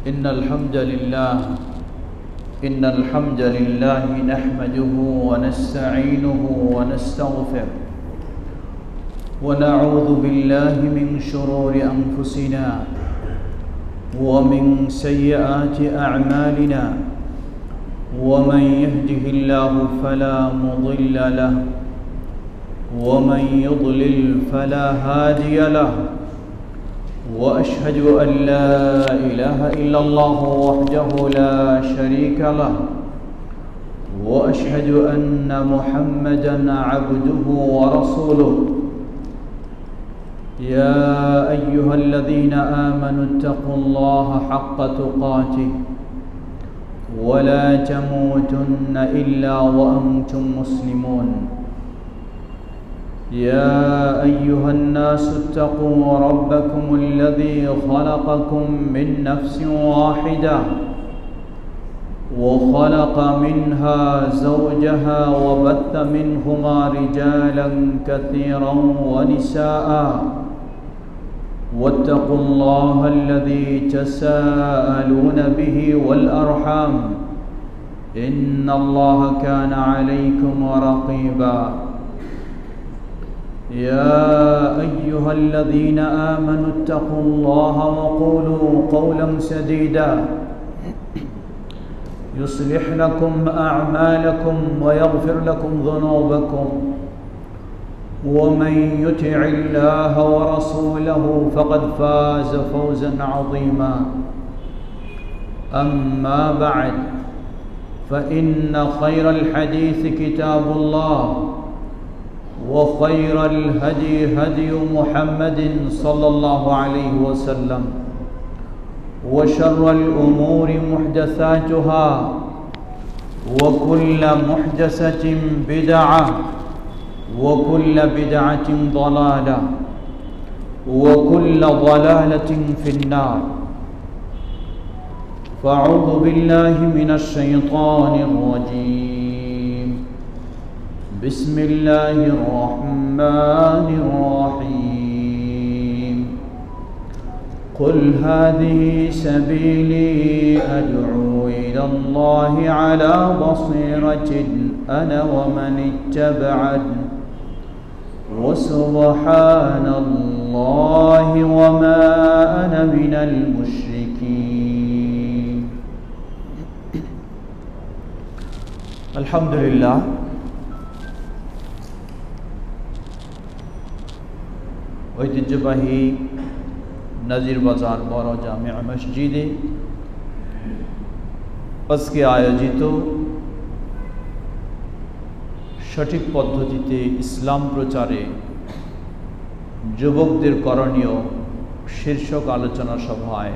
إن الحمد لله نحمده ونستعينه ونستغفره ونعوذ بالله من شرور أنفسنا ومن سيئات أعمالنا ومن يهده الله فلا مضل له ومن يضلل فلا هادي له وأشهد أن لا إله إلا الله وحده لا شريك له وأشهد أن محمدًا عبده ورسوله يا أيها الذين آمنوا اتقوا الله حق تقاته ولا تموتن إلا وأنتم مسلمون يا أيها الناس اتقوا ربكم الذي خلقكم من نفس واحدة وخلق منها زوجها وبث منهما رجالا كثيرا ونساء واتقوا الله الذي تساءلون به والأرحام إن الله كان عليكم رقيبا يا أيها الذين آمنوا اتقوا الله وقولوا قولا سديدا يصلح لكم أعمالكم ويغفر لكم ذنوبكم ومن يطع الله ورسوله فقد فاز فوزا عظيما أما بعد فإن خير الحديث كتاب الله وخير الهدي هدي محمد صلى الله عليه وسلم وشر الأمور محدثاتها وكل محدثة بدعة وكل بدعة ضلالة وكل ضلالة في النار فأعوذ بالله من الشيطان الرجيم بسم الله الرحمن الرحيم قل هذه سبيلي أدعو إلى الله على بصيرة أنا ومن اتبعني وسبحان الله وما أنا من المشركين الحمد لله ঐতিহ্যবাহী নাজির বাজার বড় জামিয়া মসজিদে আজকে আয়োজিত সঠিক পদ্ধতিতে ইসলাম প্রচারে যুবকদের করণীয় শীর্ষক আলোচনা সভায়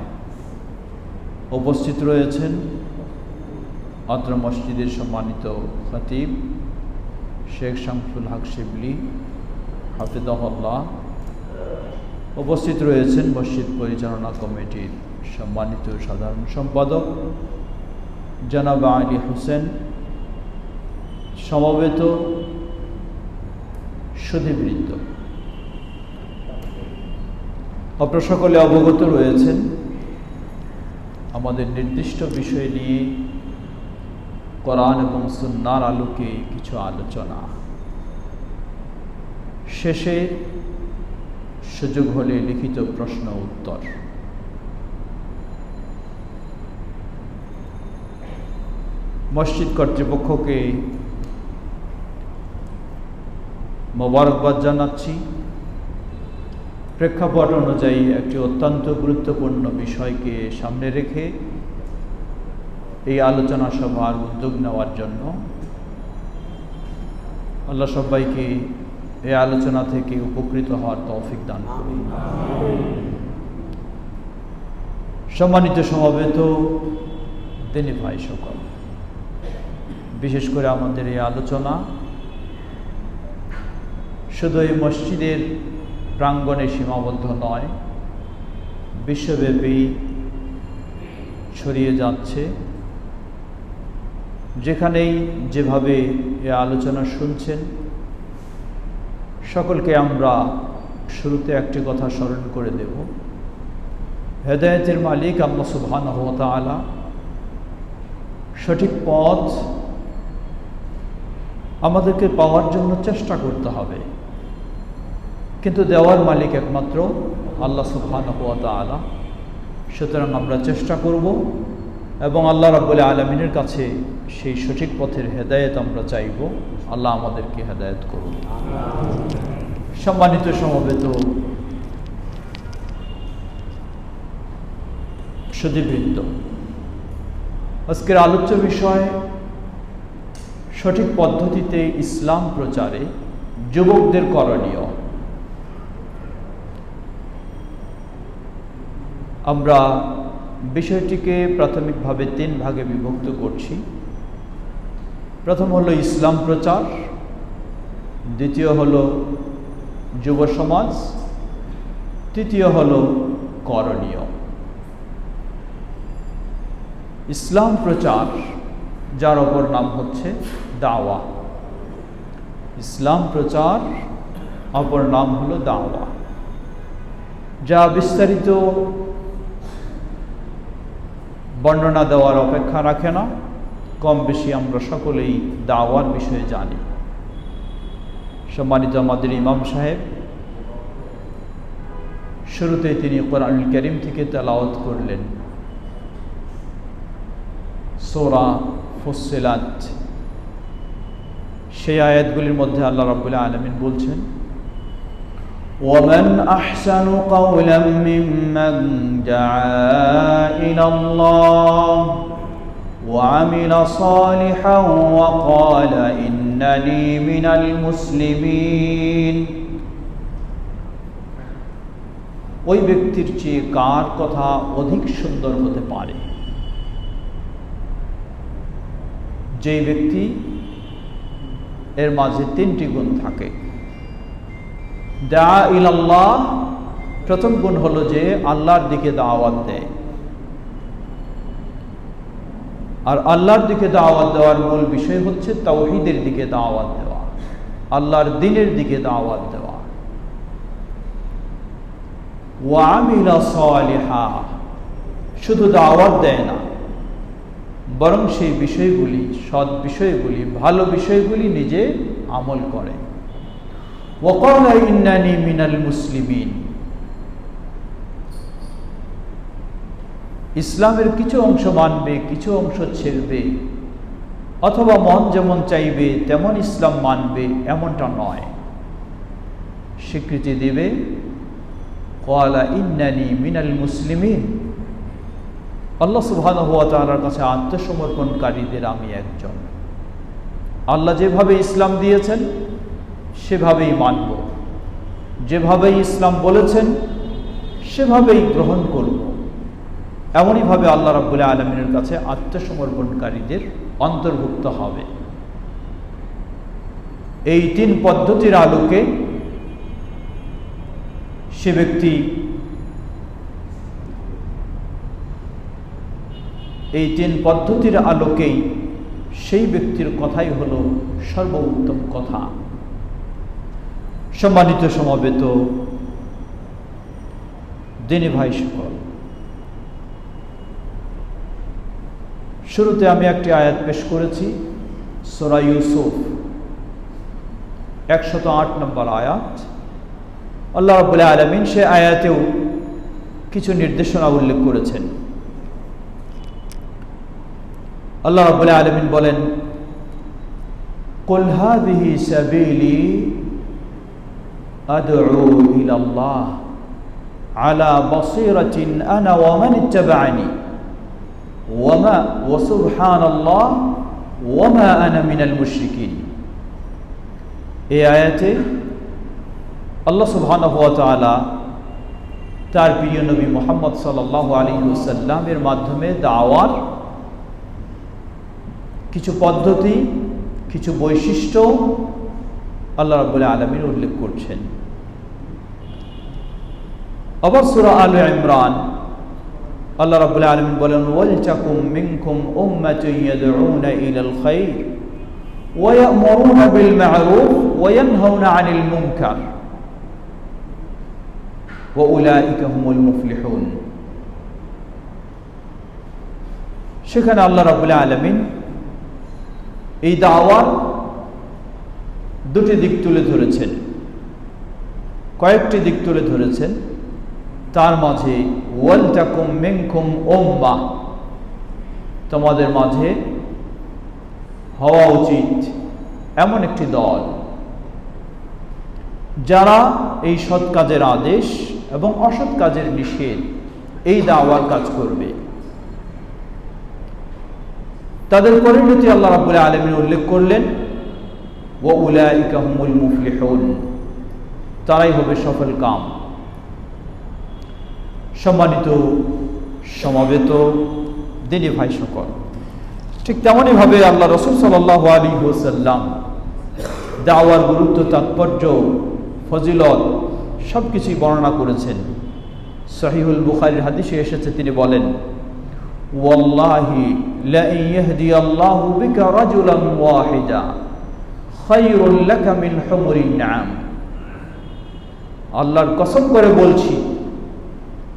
উপস্থিত রয়েছেন অত্র মসজিদের সম্মানিত খতিব শেখ শামসুল হক শিবলি হাফিজাহুল্লাহ, উপস্থিত রয়েছেন মসজিদ পরিচালনা কমিটির সম্মানিত সাধারণ সম্পাদক জনাব আলী হোসেন, সমবেত সুধীবৃন্দ। আপনারা সকলে অবগত রয়েছেন আমাদের নির্দিষ্ট বিষয় নিয়ে কোরআন এবং সুন্নাহর আলোকে কিছু আলোচনা, শেষে সুযোগ হলে লিখিত প্রশ্ন উত্তর। মসজিদ কর্তৃপক্ষকে মোবারকবাদ জানাচ্ছি। প্রেক্ষাপট অনুযায়ী একটি অত্যন্ত গুরুত্বপূর্ণ বিষয়কে সামনে রেখে এই আলোচনা সভার উদ্যোগ নেওয়ার জন্য আল্লাহ সবাইকে এই আলোচনা থেকে উপকৃত হওয়ার তৌফিক দান করুন। সম্মানিত সমবেত দিনী ভাই সকল, বিশেষ করে আমাদের এই আলোচনা শুধু এই মসজিদের প্রাঙ্গণে সীমাবদ্ধ নয়, বিশ্বব্যাপী ছড়িয়ে যাচ্ছে। যেখানেই যেভাবে এই আলোচনা শুনছেন, সকলকে আমরা শুরুতে একটি কথা স্মরণ করে দেব, হেদায়েতের মালিক আল্লাহ সুবহানাহু ওয়া তাআলা। সঠিক পথ আমাদেরকে পাওয়ার জন্য চেষ্টা করতে হবে, কিন্তু দেওয়ার মালিক একমাত্র আল্লাহ সুবহানাহু ওয়া তাআলা। সুতরাং আমরা চেষ্টা করব এবং আল্লাহ রাব্বুল আলামিনের কাছে সেই সঠিক পথের হেদায়েত আমরা চাইব। আল্লাহ আমাদেরকে হেদায়েত করুন। সম্মানিত সমবেত সুধীবৃন্দ, আজকের আলোচ্য বিষয় সঠিক পদ্ধতিতে ইসলাম প্রচারে যুবকদের করণীয়। আমরা বিষয়টিকে প্রাথমিকভাবে 3 ভাগে বিভক্ত করছি। প্রথম হলো ইসলাম প্রচার, দ্বিতীয় হলো যুব সমাজ, তৃতীয় হলো করণীয়। ইসলাম প্রচার, যার অপর নাম হচ্ছে দাওয়া। ইসলাম প্রচার অপর নাম হলো দাওয়া, যা বিস্তারিত বর্ণনা দেওয়ার অপেক্ষা রাখে না। কম বেশি আমরা সকলেই দাওয়ার বিষয়ে জানি। সম্মানিত আমাদের ইমাম সাহেব শুরুতেই তিনি কোরআনুল কারীম থেকে তেলাওয়াত করলেন সূরা ফুসসিলাত। সেই আয়াতগুলির মধ্যে আল্লাহ রাব্বুল আলামিন বলছেন, وَمَنْ أَحْسَنُ قَوْلًا مِّمَّنْ دَعَا إِلَى اللَّهِ وَعَمِلَ صَالِحًا وَقَالَ إِنَّنِي مِنَ الْمُسْلِمِينَ। ওই ব্যক্তির চেয়ে কার কথা অধিক সুন্দর হতে পারে, যেই ব্যক্তি এর মাঝে 3টি গুণ থাকে। দা ইলাল্লাহ, প্রথম গুণ হলো যে আল্লাহর দিকে দাওয়াত দেয়। আর আল্লাহর দিকে দাওয়াত দেওয়ার মূল বিষয় হচ্ছে তাওহীদের দিকে দাওয়াত দেওয়া, আল্লাহর দ্বীনের দিকে দাওয়াত দেওয়া। ওয়া আমিলা সালিহা, শুধু দাওয়াত দেয় না, বরং সেই বিষয়গুলি, সৎ বিষয়গুলি, ভালো বিষয়গুলি নিজে আমল করে। ওয়াকালা ইন্নানি মিনাল মুসলিমিন, ইসলামের কিছু অংশ মানবে, কিছু অংশ ছেড়বে, অথবা মন যেমন চাইবে তেমন ইসলাম মানবে, এমনটা নয়। স্বীকৃতি দেবে, ক্বালা ইন্নানি মিনাল মুসলিমিন, আল্লাহ সুবহানাহু ওয়া তাআলার কাছে আত্মসমর্পণকারীদের আমি একজন। আল্লাহ যেভাবে ইসলাম দিয়েছেন সেভাবেই মানব, যেভাবেই ইসলাম বলেছেন সেভাবেই গ্রহণ করব। এমনইভাবে আল্লাহ রাব্বুল আলামিনের কাছে আত্মসমর্পণকারীদের অন্তর্ভুক্ত হবে। এই 3 পদ্ধতির আলোকে সে ব্যক্তি, এই 3 পদ্ধতির আলোকেই সেই ব্যক্তির কথাই হলো সর্বোত্তম কথা। সম্মানিত সমবেত দিনী ভাই সকল, শুরুতে আমি একটি আয়াত পেশ করেছি, সূরা ইউসুফ 108 নম্বর আয়াত। আল্লাহ রাব্বুল আলামিন সে আয়াতেও কিছু নির্দেশনা উল্লেখ করেছেন। আল্লাহ রাব্বুল আলামিন বলেন, কুল হাযিহি সাবিলি আদউ ইলাল্লাহ আলা বাসীরাতিন আনা ওয়া মান ইত্তাবা'আনি ওয়া সুবহানাল্লাহ ওয়া মা আনা মিনাল মুশরিকিন। এই আয়াতে আল্লাহ সুবহানাহু ওয়া তাআলা তার প্রিয় নবী মুহাম্মদ সাল্লাল্লাহু আলাইহি ওয়াসাল্লামের মাধ্যমে দাওয়ার কিছু পদ্ধতি, কিছু বৈশিষ্ট্য আল্লাহ রাব্বুল আলামিন উল্লেখ করছেন। আবার সূরা আলে ইমরান আল্লাহ রাব্বুল আলামিন বলেন, ওয়ালতাকুম মিনকুম উম্মাতুন ইয়াদউনা ইলাল খায়র ওয়া ইয়া'মুরুনা বিল মা'রুফ ওয়া ইয়ানহাউনা আনিল মুনকার ওয়া উলাইকা হুমুল মুফলিহুন। সেখানে আল্লাহ রাব্বুল আলামিন এই দাওয়ার দুটি দিক তুলে ধরেছেন, কয়েকটি দিক তুলে ধরেছেন। তার মাঝে ওয়ালতাকুম মিনকুম উম্মাহ, তোমাদের মাঝে হওয়া উচিত এমন একটি দল যারা এই সৎ কাজের আদেশ এবং অসৎ কাজের নিষেধ, এই দাওয়ার কাজ করবে। তাদের পরিণতি আল্লাহ রাব্বুল আলামিন উল্লেখ করলেন, ওয়া উলাইকা হুমুল মুফলিহুন, তারাই হবে সফল কাম। সম্মানিত সমাবেত দিনী ভাই সকল, ঠিক তেমনই ভাবে আল্লাহ রাসূল সাল্লাল্লাহু আলাইহি ওয়াসাল্লাম দাওয়ার গুরুত্ব, তাৎপর্য, ফজিলত সবকিছুই বর্ণনা করেছেন। সহিহুল বুখারীর হাদিসে এসেছে, তিনি বলেন, ওয়াল্লাহি লা ইয়াহদিয়াল্লাহু বিকা রাজুলান ওয়াহিদা খায়রুল লাকা মিন হুমুরিন নাম। আল্লাহর কসম করে বলছি,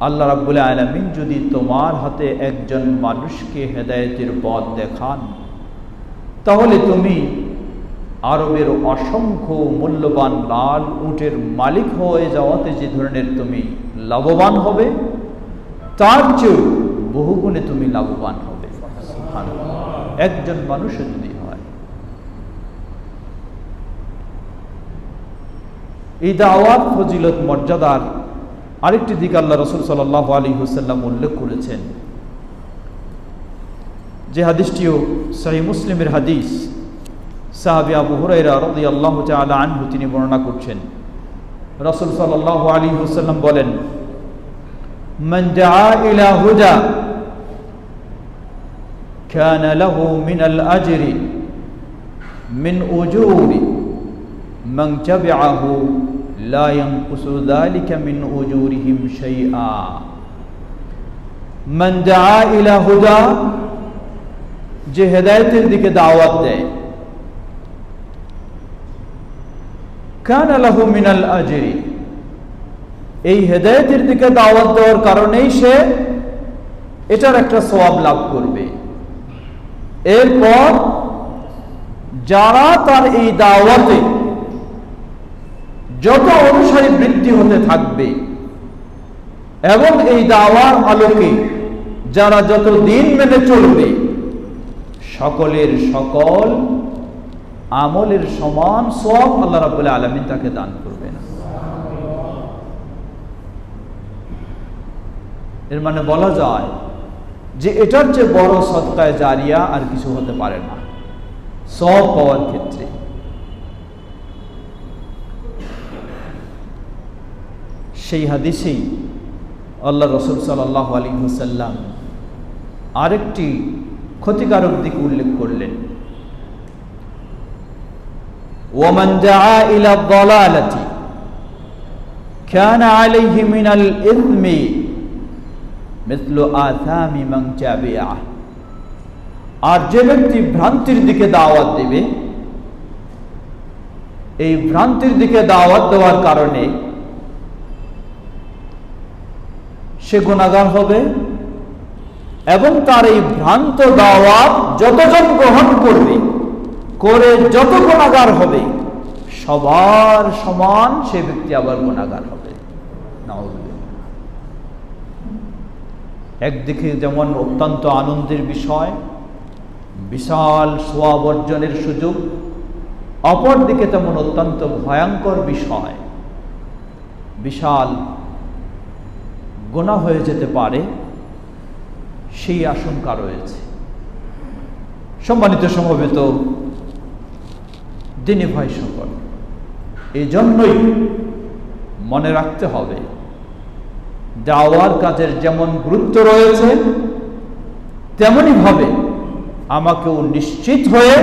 আল্লাহ রাব্বুল আলামিন যদি তোমার হাতে একজন মানুষকে হেদায়েতের পথ দেখান, তাহলে তুমি আরবের অসংখ্য মূল্যবান লাল উটের মালিক হয়ে যাওয়াতে যে ধরনের তুমি লাভবান হবে, তার চেয়েও বহুগুণে তুমি লাভবান হবে। একজন মানুষের যদি হয়। এই দাওয়াত ফজিলত মর্যাদার আরেকটি দিক আল্লাহ রাসূল সাল্লাল্লাহু আলাইহি ওয়াসাল্লাম উল্লেখ করেছেন, যে হাদিসটিও সহিহ মুসলিমের হাদিস। সাহাবী আবু হুরায়রা রাদিয়াল্লাহু তাআলা আনহু তিনি বর্ণনা করছেন, রাসূল সাল্লাল্লাহু আলাইহি ওয়াসাল্লাম বলেন, মান দাআ ইলা হুদা কানা লাহু মিনাল আজরি মিন উজুরি মান তাবিআহু লা ইয়ানকুসু যালিকা মিন উজুরিহিম শাইআ। মান দাআ ইলা হুদা, যে হেদায়েতের দিকে দাওয়াত দেয়, কানা লাহু মিনাল আজরি, এই হেদায়েতের দিকে দাওয়াত দেওয়ার কারণেই সে এটার একটা সওয়াব লাভ করবে। এরপর যারা তার এই দাওয়াতে যত অনুসারী বৃদ্ধি হতে থাকবে এবং এই দাওয়ার আলোকে যারা যত দিন মেনে চলবে, সকলের সকল আমলের সমান সওয়াব আল্লাহ রাব্বুল আলামিন তাকে দান করবেন। এর মানে বলা যায় যে এটার চেয়ে বড় সদকায়ে জারিয়া আর কিছু হতে পারে না সওয়াব পাওয়ার ক্ষেত্রে। সেই হাদিসেই আল্লাহ রাসূল সাল্লাল্লাহু আলাইহি ওয়াসাল্লাম আরেকটি ক্ষতিকারক দিক উল্লেখ করলেন, ওয়ামান দাআ ইলা যালালাতি কানা আলাইহি মিনাল ইসমি মিসলু আসামি মান তাবিআ। আর যে ব্যক্তি ভ্রান্তির দিকে দাওয়াত দেবে, এই ভ্রান্তির দিকে দাওয়াত দেওয়ার কারণে সে গুনাহগার হবে এবং তার এই ভ্রান্ত দাওয়াত যতজন গ্রহণ করবে, করে যত গুনাহগার হবে, সবার সমান সে ব্যক্তি আবার গুনাহগার হবে। নাউযুবিল্লাহ। একদিকে যেমন অত্যন্ত আনন্দের বিষয়, বিশাল সওয়াব অর্জনের সুযোগ, অপরদিকে তেমন অত্যন্ত ভয়ঙ্কর বিষয়, বিশাল গুনাহ হয়ে যেতে পারে, সেই আশঙ্কা রয়েছে। সম্মানিত সমবেত দিনী ভাই সকল, এই জন্যই মনে রাখতে হবে, দাওয়ার কাজের যেমন গুরুত্ব রয়েছে, তেমনি ভাবে আমাকেও নিশ্চিত হয়ে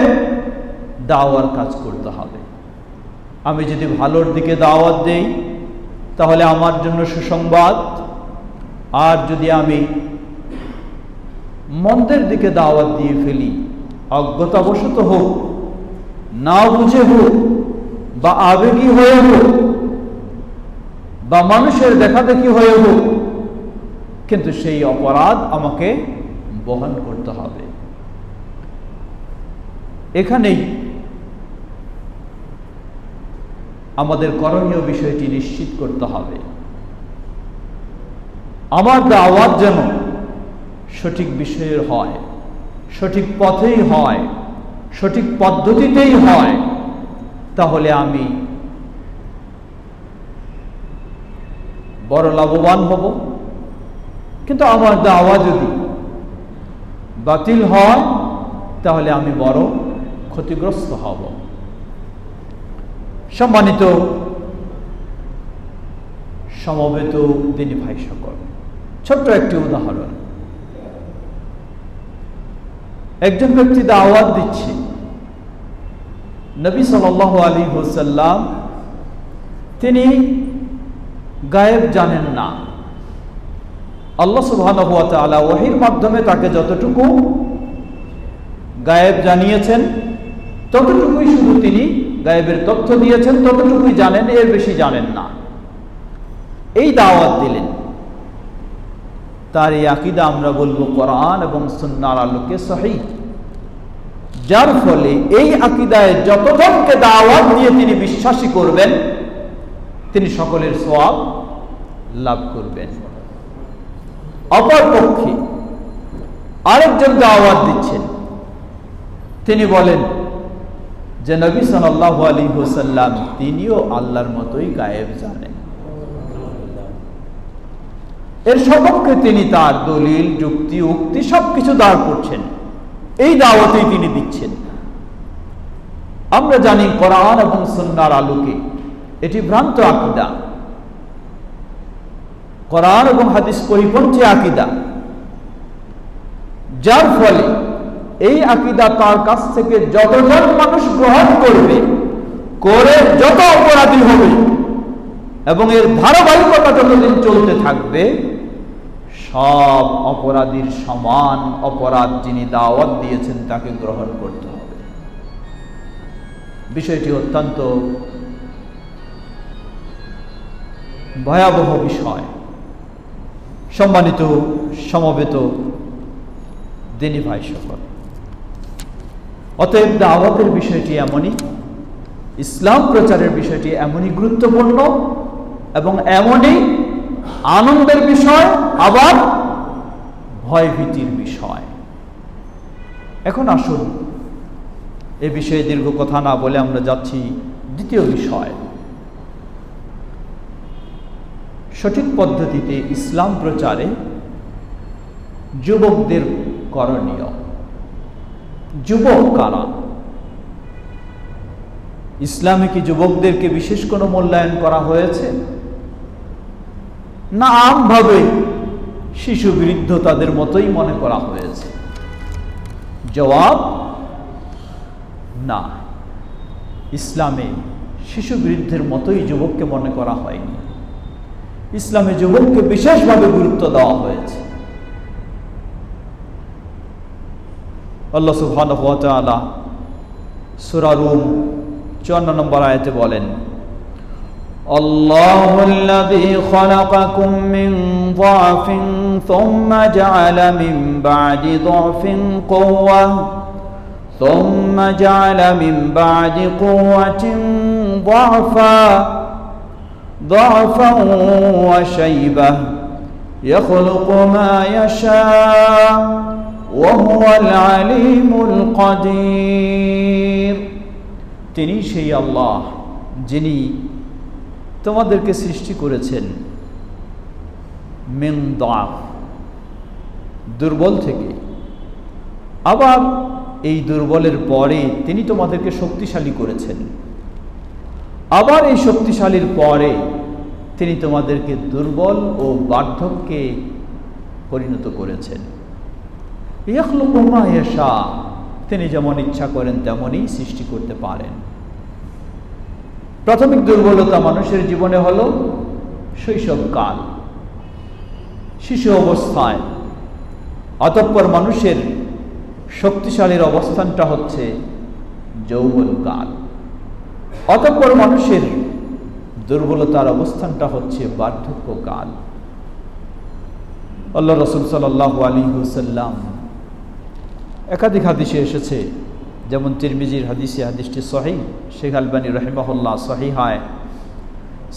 দাওয়ার কাজ করতে হবে। আমি যদি ভালোর দিকে দাওয়াত দেই, তাহলে আমার জন্য সুসংবাদ, আর যদি আমি মন্দের দিকে দাওয়াত দিয়ে ফেলি, অজ্ঞতাবশত হোক, না বুঝে হোক, বা আবেগী হয়ে হোক, বা মানুষের দেখাদেখি হয়ে হোক, কিন্তু সেই অপরাধ আমাকে বহন করতে হবে। এখানেই আমাদের করণীয় বিষয়টি নিশ্চিত করতে হবে। আমার দাওয়াত যেন সঠিক বিষয়ের হয়, সঠিক পথেই হয়, সঠিক পদ্ধতিতেই হয়, তাহলে আমি বড় লাভবান হব। কিন্তু আমার দাওয়া যদি বাতিল হয় তাহলে আমি বড় ক্ষতিগ্রস্ত হব। সম্মানিত সমবেত দিনী ভাই সকল, ছোট্ট একটি উদাহরণ। একজন ব্যক্তি দাওয়াত দিচ্ছে, নবী সাল্লাল্লাহু আলাইহি ওয়াসাল্লাম তিনি গায়েব জানেন না। আল্লাহ সুবহানাহু ওয়া তাআলা ওহীর মাধ্যমে তাকে যতটুকু গায়েব জানিয়েছেন ততটুকুই শুধু তিনি গায়েবের তথ্য দিয়েছেন, ততটুকুই জানেন, এর বেশি জানেন না। এই দাওয়াত দিলেন, তার এই আকীদা আমরা বলবো কোরআন এবং সুন্নাহর আলোকে সহিহ। যার ফলে এই আকীদায় যতজনকে দাওয়াত দিয়ে তিনি বিশ্বাসী করবেন তিনি সকলের সওয়াব লাভ করবেন। অপরপক্ষে আরেকজন দাওয়াত দিচ্ছেন, তিনি বলেন যে নবী সাল্লাল্লাহু আলাইহি ওয়াসাল্লাম তিনিও আল্লাহর মতোই গায়েব জানেন। এর সপক্ষে তিনি তার দলিল, যুক্তি, উক্তি সবকিছু দাঁড় করছেন, এই দাওয়াতেই তিনি দিচ্ছেন। আমরা জানি কোরআন এবং সুন্নাহর আলোকে এটি ভ্রান্ত আকীদা, কোরআন এবং হাদিস পরিপন্থী আকীদা। যার ফলে এই আকীদা তার কাছ থেকে যতজন মানুষ গ্রহণ করবে, করে যত অপরাধী হবে এবং এর ধারাবাহিকতা যতদিন চলতে থাকবে, সব অপরাধীর সমান অপরাধ যিনি দাওয়াত দিয়েছেন তাকে গ্রহণ করতে হবে। বিষয়টি অত্যন্ত ভয়াবহ বিষয়। সম্মানিত সমবেত দিনী ভাই সকল, অতএব দাওয়াতের বিষয়টি এমনই, ইসলাম প্রচারের বিষয়টি এমনই গুরুত্বপূর্ণ এবং এমনই আনন্দের বিষয়, আবার ভয়ভীতির বিষয়। এখন আসুন এ বিষয়ে দীর্ঘ কথা না বলে আমরা যাচ্ছি দ্বিতীয় বিষয়। সঠিক পদ্ধতিতে ইসলাম প্রচারে যুবকদের করণীয়। যুবক কারা? ইসলামে কি যুবকদেরকে বিশেষ কোনো মূল্যায়ন করা হয়েছে, না আমভাবে শিশু বৃদ্ধ তাদের মতোই মনে করা হয়েছে? জবাব না, ইসলামে শিশু বৃদ্ধের মতোই যুবককে মনে করা হয়নি। ইসলামে যুবককে বিশেষভাবে গুরুত্ব দেওয়া হয়েছে। আল্লাহ সুবহানাহু ওয়া তাআলা সূরা রুম 54 নম্বর আয়াতে বলেন, আল্লাহুল্লাযী খালাকাকুম মিন যাফিন সুম্মা জাআলা মিন বা'দি যাফিন কুওয়া সুম্মা জাআলা মিন বা'দি কুওয়াতিন ضعفا وشيبة يخلق ما يشاء وهو العليم القدير। তিনি সেই আল্লাহ যিনি তোমাদেরকে সৃষ্টি করেছেন মিন দাফ, দুর্বল থেকে, আবার এই দুর্বলের পরে তিনি তোমাদেরকে শক্তিশালী করেছেন, আবার এই শক্তিশালীর পরে তিনি তোমাদেরকে দুর্বল ও বার্ধক্যে পরিণত করেছেন। ইয়াখলুকু মা ইয়াশা, তিনি যেমন ইচ্ছা করেন তেমনই সৃষ্টি করতে পারেন। প্রাথমিক দুর্বলতা মানুষের জীবনে হলো শৈশবকাল, শিশু অবস্থায়। অতঃপর মানুষের শক্তিশালীর অবস্থানটা হচ্ছে যৌবনকাল। অতঃপর মানুষের দুর্বলতার অবস্থানটা হচ্ছে বার্ধক্যকাল। আল্লাহ রাসূল সাল্লাল্লাহু আলাইহি ওয়াসাল্লাম একাধিক হাদিসে এসেছে, যেমন তিরমিজির হাদিসে, হাদিসটি সহিহ, শেখ আলবানী রাহিমাহুল্লাহ সহিহায়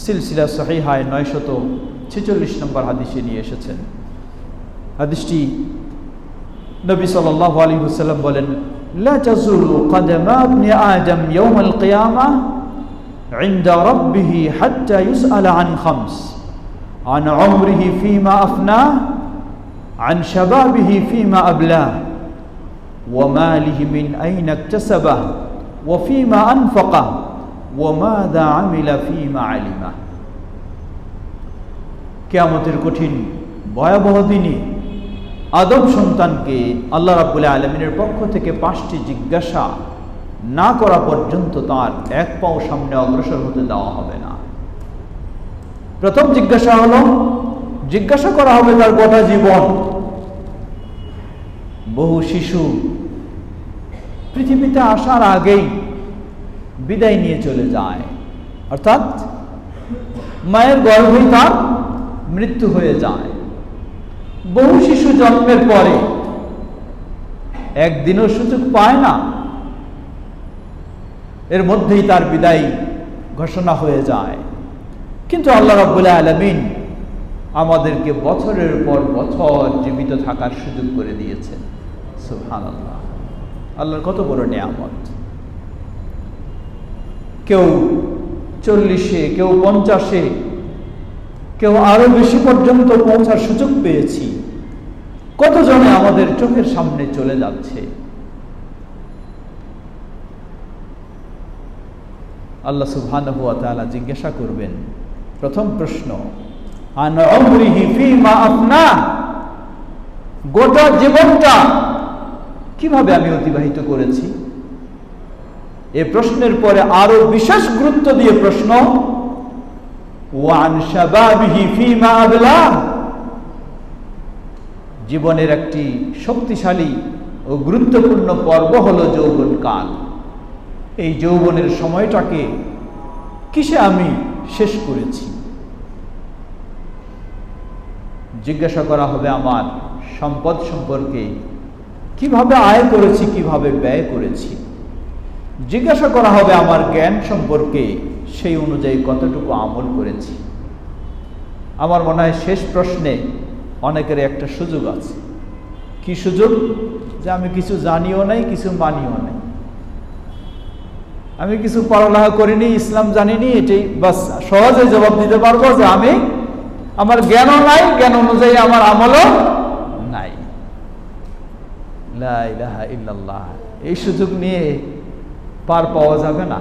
সিলসিলা সহিহায় 946 নম্বর হাদিসে নিয়ে এসেছেন। হাদিসটি নবী সাল্লাল্লাহু আলাইহি ওয়াসাল্লাম বলেন, লা তাজুলু কদমা ইবনি আদম ইয়াউমাল কিয়ামাহ ইনদা রাব্বিহি হাত্তা ইউসআলা আন খামস, আন উমরিহি ফীমা আফনাহ, আন শাবাবিহি ফীমা আবলাহ, ওয়া মালিহি মিন আইনা ইকতাসাবাহ, ওয়া ফীমা আনফাকাহ, ওয়া মাযা আমিলা ফীমা আলিমা। কিয়ামতের কঠিন ভয়াবহ দিনে আদম সন্তানকে আল্লাহ রাব্বুল আলামিনের পক্ষ থেকে 5টি জিজ্ঞাসা না করা পর্যন্ত তার এক পাও সামনে অগ্রসর হতে দেওয়া হবে না। প্রথম জিজ্ঞাসা হলো, জিজ্ঞাসা করা হবে তার গোটা জীবন। বহু শিশু পৃথিবীতে আসার আগেই বিদায় নিয়ে চলে যায়, অর্থাৎ মায়ের গর্ভেই তার মৃত্যু হয়ে যায়। বহু শিশু জন্মের পরে একদিনও সুযোগ পায় না, এর মধ্যেই তার বিদায় ঘোষণা হয়ে যায়। কিন্তু আল্লাহ রাব্বুল আলামিন আমাদেরকে বছরের পর বছর জীবিত থাকার সুযোগ করে দিয়েছেন। সুবহানাল্লাহ, আল্লাহর কত বড় নিয়ামত। কেউ 40-এ, কেউ 50-এ, কেউ আরো বেশি পর্যন্ত পৌঁছার সুযোগ পেয়েছি। কতজনে আমাদের চোখের সামনে চলে যাচ্ছে। আল্লাহ সুবহানাহু ওয়া তাআলা জিজ্ঞাসা করবেন, প্রথম প্রশ্ন, আন উমরিহি ফীমা আফনা, গোটা জীবনটা কিভাবে আমি অতিবাহিত করেছি। এই প্রশ্নের পরে আরো বিশেষ গুরুত্ব দিয়ে প্রশ্ন, ওয়ান শাবাবিহি ফীমা আবলা, জীবনের একটি শক্তিশালী ও গুরুত্বপূর্ণ পর্ব হলো যৌবনকাল। এই যৌবনের সময়টাকে কিসে আমি শেষ করেছি। জিজ্ঞাসা করা হবে আমার সম্পদ সম্পর্কে, কিভাবে আয় করেছি, কিভাবে ব্যয় করেছি। জিজ্ঞাসা করা হবে আমার জ্ঞান সম্পর্কে, সেই অনুযায়ী কতটুকু আমল করেছি। আমার মনে হয় শেষ প্রশ্নে অনেকের একটা সুযোগ আছে। কি সুযোগ? যে আমি কিছু জানিও নাই, কিছু মানিও নাই, আমি কিছু পড়ালেখা করিনি, ইসলাম জানিনি, এটাই বাস সহজে জবাব দিতে পারবো যে আমি, আমার জ্ঞানও নাই, জ্ঞান অনুযায়ী আমার আমলও নাই। লা ইলাহা ইল্লাল্লাহ। এই সুযোগ নিয়ে পার পাওয়া যাবে না।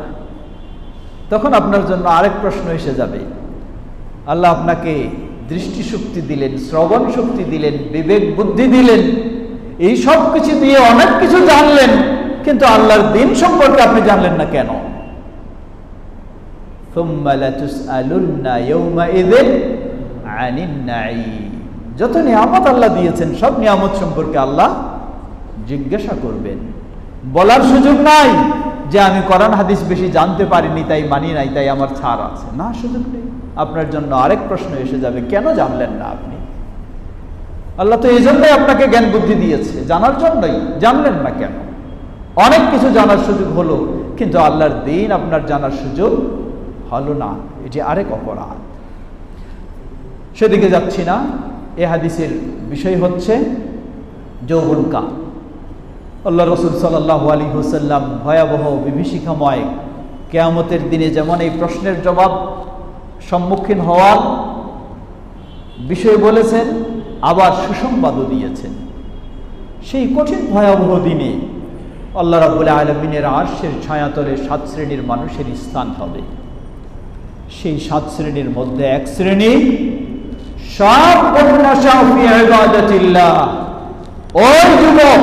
তখন আপনার জন্য আরেক প্রশ্ন এসে যাবে। আল্লাহ আপনাকে দৃষ্টিশক্তি দিলেন, শ্রবণ শক্তি দিলেন, বিবেক বুদ্ধি দিলেন, এই সব কিছু দিয়ে অনেক কিছু জানলেন, কিন্তু আল্লাহর দিন সম্পর্কে আপনি জানলেন না কেন? সুম্মা লাতুসআলুন্না ইয়াওমাইযিন আনিন নাঈম। যত নিয়ামত আল্লাহ দিয়েছেন সব নিয়ামত সম্পর্কে আল্লাহ জিজ্ঞাসা করবেন। বলার সুযোগ নাই যে আমি কোরআন হাদিস বেশি জানতে পারিনি, তাই মানি নাই, তাই আমার ছাড় আছে, না, সুযোগ নেই। আপনার জন্য আরেক প্রশ্ন এসে যাবে, কেন জানলেন না আপনি? আল্লাহ তো এই জন্যই আপনাকে জ্ঞান বুদ্ধি দিয়েছে, জানার জন্যই, জানলেন না কেন? অনেক কিছু জানার সুযোগ হলো, কিন্তু আল্লাহর দিন আপনার জানার সুযোগ হলো না। এটি আরেক অপরাধ। সেদিকে যাচ্ছি না। এ হাদিসের বিষয় হচ্ছে যৌবনকাল। আল্লাহ রাসূল সাল্লাল্লাহু আলাইহি ওয়াসাল্লাম ভয়াবহ বিভীষিকাময় কিয়ামতের দিনে যেমন এই প্রশ্নের জবাব সম্মুখীন হওয়ার বিষয় বলেছেন, আবার সুসংবাদও দিয়েছেন। সেই কঠিন ভয়াবহ দিনে আল্লাহ রাব্বুল আলামিনের আরশের ছায়াতলে 7 শ্রেণীর মানুষের স্থান হবে। সেই 7 শ্রেণীর মধ্যে এক শ্রেণী, ওই যুবক,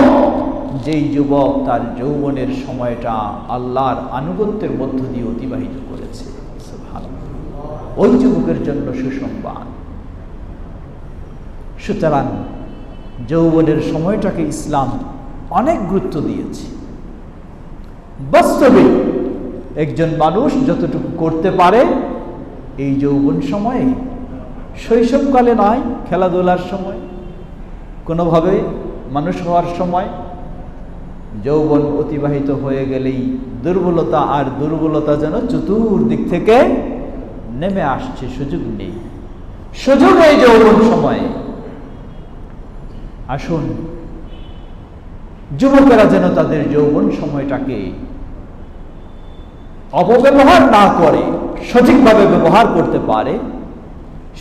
যেই যুবক তার যৌবনের সময়টা আল্লাহর আনুগত্যের মধ্য দিয়ে অতিবাহিত করেছে, ওই যুবকের জন্য সুসংবাদ। সুতরাং যৌবনের সময়টাকে ইসলাম অনেক গুরুত্ব দিয়েছে। বাস্তবে একজন মানুষ যতটুকু করতে পারে এই যৌবন সময়ে, শৈশবকালে নয়, খেলাধুলার সময়, কোনোভাবে মানুষ হওয়ার সময়, যৌবন অতিবাহিত হয়ে গেলেই দুর্বলতা আর দুর্বলতা যেন চতুর্দিক থেকে নেমে আসছে, সুযোগ নেই, সুযোগ এই যৌবন সময়ে। আসুন যুবকেরা যেন তাদের যৌবন সময়টাকে অপব্যবহার না করে সঠিকভাবে ব্যবহার করতে পারে,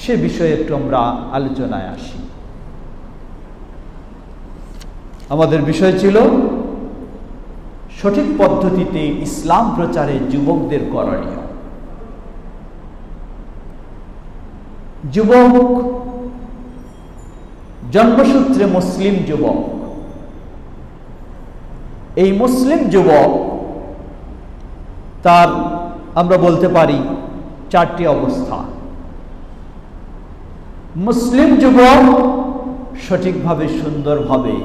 সে বিষয়ে একটু আমরা আলোচনায় আসি। আমাদের বিষয় ছিল সঠিক পদ্ধতিতে ইসলাম প্রচারে যুবকদের করণীয়। যুবক জন্মসূত্রে মুসলিম যুবক। এই মুসলিম যুবক তার আমরা বলতে পারি চারটি অবস্থা। মুসলিম যুবক সঠিকভাবে সুন্দরভাবে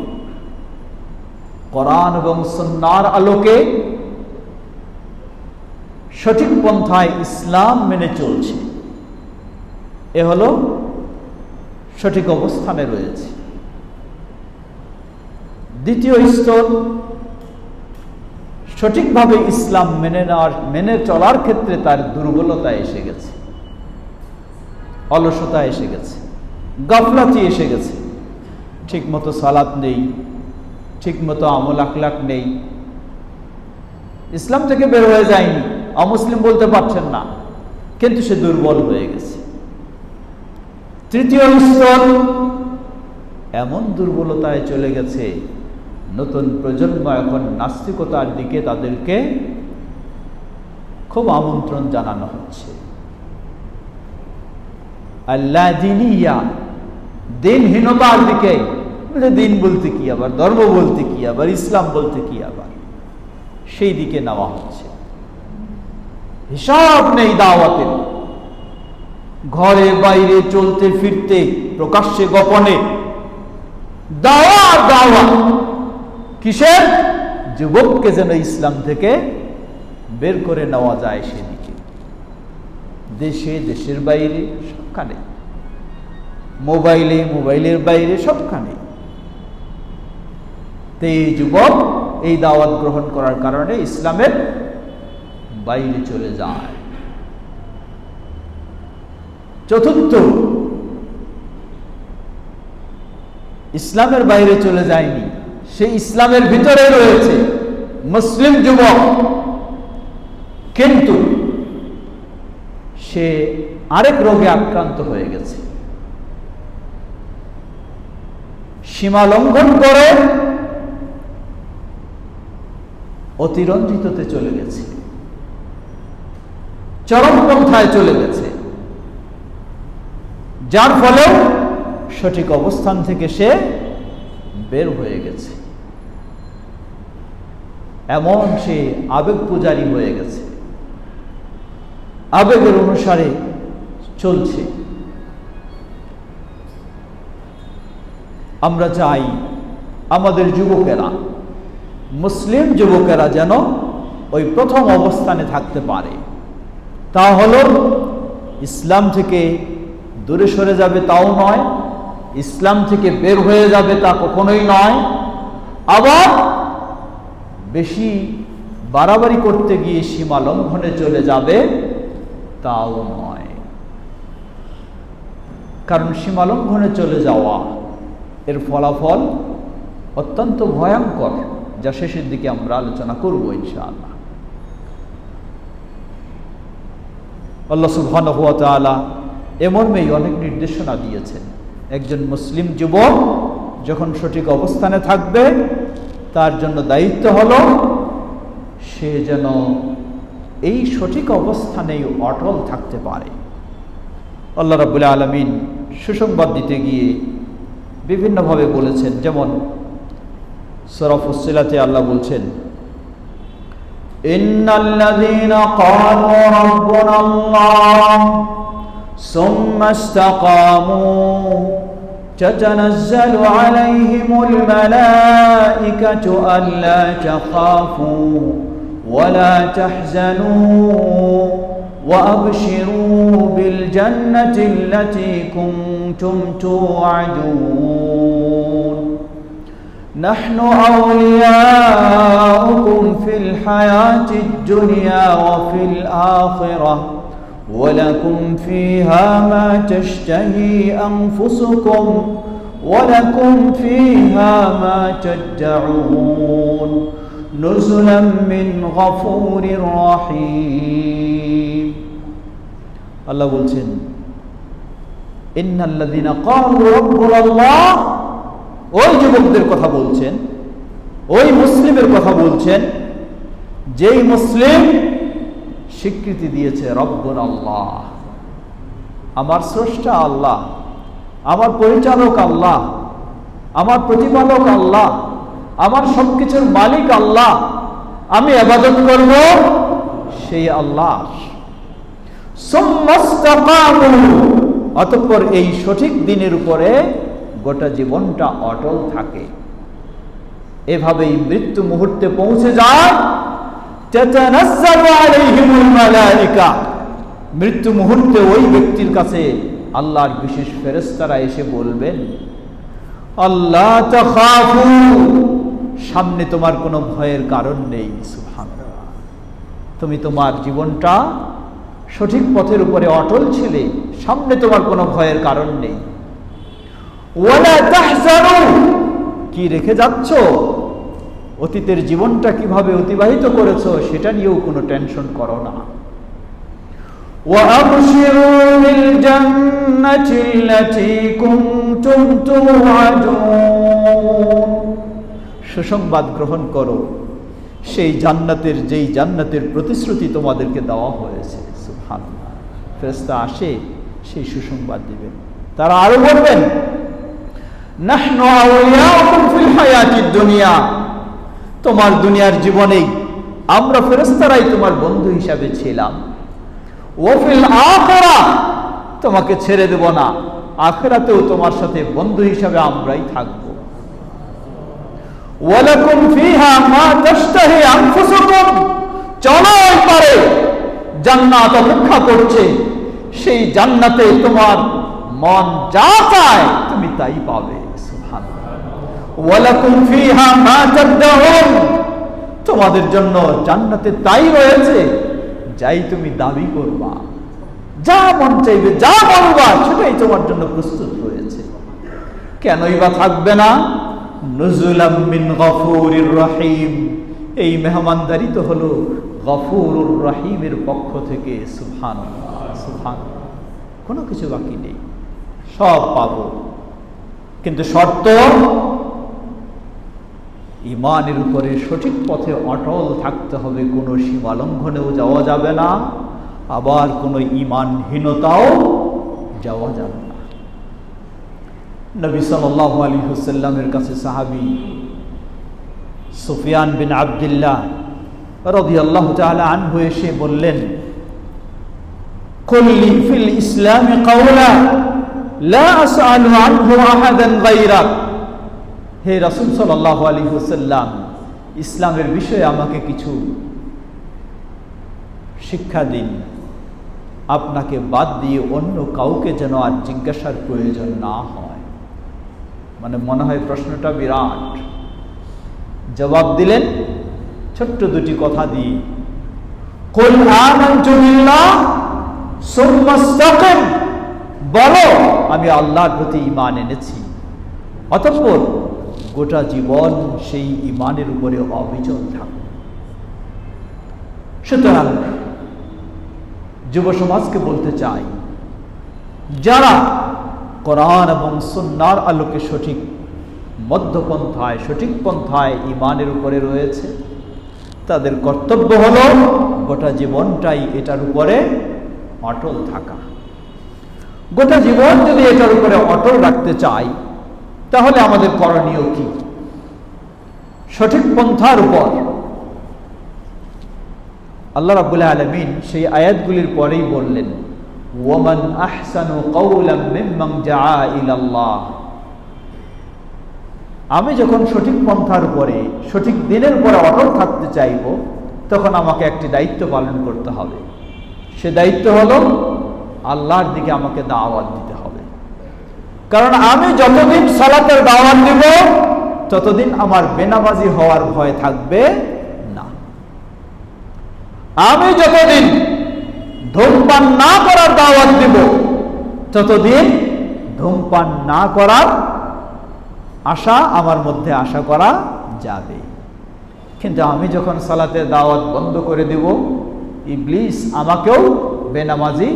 কোরআন এবং সুন্নাহর আলোকে সঠিক পন্থায় ইসলাম মেনে চলছে, এ হলো সঠিক অবস্থানে রয়েছে। দ্বিতীয় স্তর, সঠিকভাবে ইসলাম মেনে চলার ক্ষেত্রে তার দুর্বলতা এসে গেছে, অলসতা এসে গেছে, গাফলাতি এসে গেছে, ঠিক মতো সালাত নেই, ঠিক মতো আমল আখলাক নেই, ইসলাম থেকে বের হয়ে যায়নি, অমুসলিম বলতে পারছেন না, কিন্তু সে দুর্বল হয়ে গেছে। তৃতীয় স্তর, এমন দুর্বলতায় চলে গেছে নতুন প্রজন্ম এখন নাস্তিকতার দিকে তাদেরকে খুব আমন্ত্রণ জানানো হচ্ছে। আল্লাহ দিনিয়া, দিনহীনতার দিকে। দিন বলতে কি আবার, ধর্ম বলতে কি আবার, ইসলাম বলতে কি আবার, সেই দিকে নেওয়া হচ্ছে। হিসাব নেই দাওয়াতের, ঘরে বাইরে চলতে ফিরতে প্রকাশ্যে গোপনে দাওয়া দাওয়া। কিসের? যুবককে যেন ইসলাম থেকে বের করে নেওয়া যায় সেদিকে, দেশে দেশের বাইরে সবখানে, মোবাইলে মোবাইলের বাইরে সবখানে। তো এই যুবক এই দাওয়াত গ্রহণ করার কারণে ইসলামের বাইরে চলে যায়। চতুর্থ, ইসলামের বাইরে চলে যায়নি, সে ইসলামের ভিতরে রয়েছে, মুসলিম যুবক, কিন্তু সে আরেক রোগে আক্রান্ত হয়ে গেছে, সীমা লঙ্ঘন করে অতিরঞ্জিততে চলে গেছে, চরমপন্থায় চলে গেছে, যার ফলে সঠিক অবস্থান থেকে সে বের হয়ে গেছে। এমন সে আবেগ পূজারী হয়ে গেছে, আবেগের অনুসারে চলছে। আমরা চাই আমাদের যুবকেরা, মুসলিম যুবকেরা যেন ওই প্রথম অবস্থানে থাকতে পারে। তা হলো ইসলাম থেকে দূরে সরে যাবে তাও নয়, ইসলাম থেকে বের হয়ে যাবে তা কখনোই নয়, আবার বেশি বাড়াবাড়ি করতে গিয়ে সীমা লঙ্ঘনে চলে যাবে তাও নয়। কারণ সীমা লঙ্ঘনে চলে যাওয়া এর ফলাফল অত্যন্ত ভয়ঙ্কর, যা শেষের দিকে আমরা আলোচনা করব ইনশাআল্লাহ। আল্লাহ সুবহানাহু ওয়া তাআলা এমনই অনেক নির্দেশনা দিয়েছেন। একজন মুসলিম যুবক যখন সঠিক অবস্থানে থাকবে, তার জন্য দায়িত্ব হলো সে যেন এই সঠিক অবস্থানেই অটল থাকতে পারে। আল্লাহ রাব্বুল আলামিন সুসংবাদ দিতে গিয়ে বিভিন্নভাবে বলেছেন, যেমন সূরা ফুসসিলাতে আল্লাহ বলছেন, ইন্নাল্লাযীনা ক্বালু রাব্বুনাল্লাহ সুম্মা ইসতাকামু তাতানাজ্জালু আলাইহিমুল মালাঈকাতু আল্লা তাখাফু ওয়া লা তাহজানু ওয়া আবশিরু বিল জান্নাতি আল্লাতী কুনতুম তুআদুন নাহনু আউলিয়াউকুম ফিল হায়াতিদ দুনিয়া ওয়া ফিল আখিরাহ ওয়া লাকুম ফিহা মা তাশতাহি আনফুসুকুম ওয়া লাকুম ফিহা মা তাদউন নুজুলাম মিন গফুরির রহিম। আল্লাহ বলছেন, ইন্নাল্লাযীনা ক্বালু রাব্বুনাল্লাহ, ওই যুবকদের কথা বলছেন, ওই মুসলিমের কথা বলছেন যেই মুসলিম স্বীকৃতি দিয়েছে রব্বুনাল্লাহ, আমার স্রষ্টা আল্লাহ, আমার পরিচালক আল্লাহ, আমার প্রতিপালক আল্লাহ, আমার সবকিছুর মালিক আল্লাহ, আমি ইবাদত করব সেই আল্লাহ। সুম্মাস্তাকামু, অতঃপর এই সঠিক দিনের উপরে গোটা জীবনটা অটল থাকে। এভাবেই মৃত্যু মুহূর্তে পৌঁছে যায়। তাতানাজ্জালু আলাইহিমুল মালায়েকা, মৃত্যু মুহূর্তে ওই ব্যক্তির কাছে আল্লাহর বিশেষ ফেরেশতারা এসে বলবেন, আল্লাহ তাখাফু, সামনে তোমার কোনো ভয়ের কারণ নেই। সুবহানাল্লাহ, তুমি তোমার জীবনটা সঠিক পথের উপরে অটল ছিলে, সামনে তোমার কোনো ভয়ের কারণ নেই। ওয়ালা তাহজানু, কি রেখে যাচ্ছ, অতীতের জীবনটা কিভাবে অতিবাহিত করেছো সেটা নিয়েও কোনো টেনশন করো না। ওয়া আবশিরু বিল জান্নাতি আল্লাতী কুনতুম তুআদুন, সুসংবাদ গ্রহণ করো সেই জান্নাতের, যেই জান্নাতের প্রতিশ্রুতি তোমাদেরকে দেওয়া হয়েছে। সুবহানাল্লাহ, ফেরেশতা আসে সেই সুসংবাদ দিবেন। তারা আরো বলবেন, নাহনু আউলিয়াউকুম ফিল হায়াতিদ দুনিয়া, তোমার দুনিয়ার জীবনেই আমরা ফেরেশতারাই তোমার বন্ধু হিসাবে ছিলাম। ওয়া ফিল আখিরাহ, তোমাকে ছেড়ে দেব না, আখিরাতেও তোমার সাথে বন্ধু হিসাবে আমরাই থাকব। ওয়া লাকুম ফিহা মা তাশতাহি আনফুসুকুম, চলো পারে জান্নাত অপেক্ষা করছে, সেই জান্নাতে তোমার মন যা চায় তুমি তাই পাবে। সুবহানাল্লাহ, ওয়া লাকুম ফিহা মা তাদউন, তোমাদের জন্য জান্নাতে তাই রয়েছে যাই তুমি দাবি করবা, যা মন চাইবে, যা বলবা সেটাই তোমার জন্য প্রস্তুত রয়েছে। কেনই বা থাকবে না? নুজুলাম মিন গফুরির রহিম, এই মেহমানদারি তো হলো গফুরুর রহিমের পক্ষ থেকে। সুবহানাল্লাহ, সুবহানাল্লাহ, কোনো কিছু বাকি নেই, সব পাবো। কিন্তু শর্ত, ঈমানের উপরে সঠিক পথে অটল থাকতে হবে, কোনো সীমা লঙ্ঘনেও যাওয়া যাবে না, আবার কোনো ঈমানহীনতাও যাওয়া যাবে না। নবী সাল্লাল্লাহু আলাইহি ওয়াসাল্লামের কাছে সাহাবী সুফিয়ান বিন আব্দুল্লাহ রাদিয়াল্লাহু তাআলা আনহু এসে বললেন, কুল লি ফিল ইসলামি কাওলা লা আসআলু আনহু আহাদান গায়রাক, হে রাসূল সাল্লাল্লাহু আলাইহি ওয়াসাল্লাম, ইসলামের বিষয়ে আমাকে কিছু শিক্ষা দিন, আপনাকে বাদ দিয়ে অন্য কাউকে যেন আর জিজ্ঞাসার প্রয়োজন না হয়। মানে মনে হয় প্রশ্নটা বিরাট। জবাব দিলেন ছোট্ট দুটি কথা দিয়ে, কুল আমানতু বিল্লাহ সুম্মা ইসতাকিম, বলো আমি আল্লাহর প্রতি ঈমান এনেছি, অতঃপর গোটা জীবন সেই ঈমানের উপরে অবিচল থাকো। সুতরাং যুব সমাজকে বলতে চাই, যারা কোরআন এবং সুন্নাহর আলোকে সঠিক মধ্যপন্থায়, সঠিক পন্থায় ঈমানের উপরে রয়েছে, তাদের কর্তব্য হলো গোটা জীবনটাই এটার উপরে অটল থাকা। গোটা জীবন যদি এটার উপরে অটল রাখতে চাই, তাহলে আমাদের করণীয় কি? সঠিক পন্থার উপর আল্লাহ রাব্বুল আলামিন সেই আয়াতগুলির পরেই বললেন, ওয়ামান আহসানু কাওলাম মিম্মান জাআ ইলাল্লাহ, আমি যখন সঠিক পন্থার উপরে, সঠিক দিনের উপরে অটল থাকতে চাইব, তখন আমাকে একটি দায়িত্ব পালন করতে হবে। সে দায়িত্ব হলো আল্লাহর দিকে আমাকে দাওয়াত দিতে হবে। কারণ আমি যতদিন সালাতের দাওয়াত দিব, ততদিন আমার বেনামাজি হওয়ার ভয় থাকবে না। আমি যতদিন ধূমপান না করার দাওয়াত দিব, ততদিন ধূমপান না করার আশা আমার মধ্যে আশা করা যাবে। কিন্তু আমি যখন সালাতের দাওয়াত বন্ধ করে দিব, ইবলিস আমাকেও বেনামাজি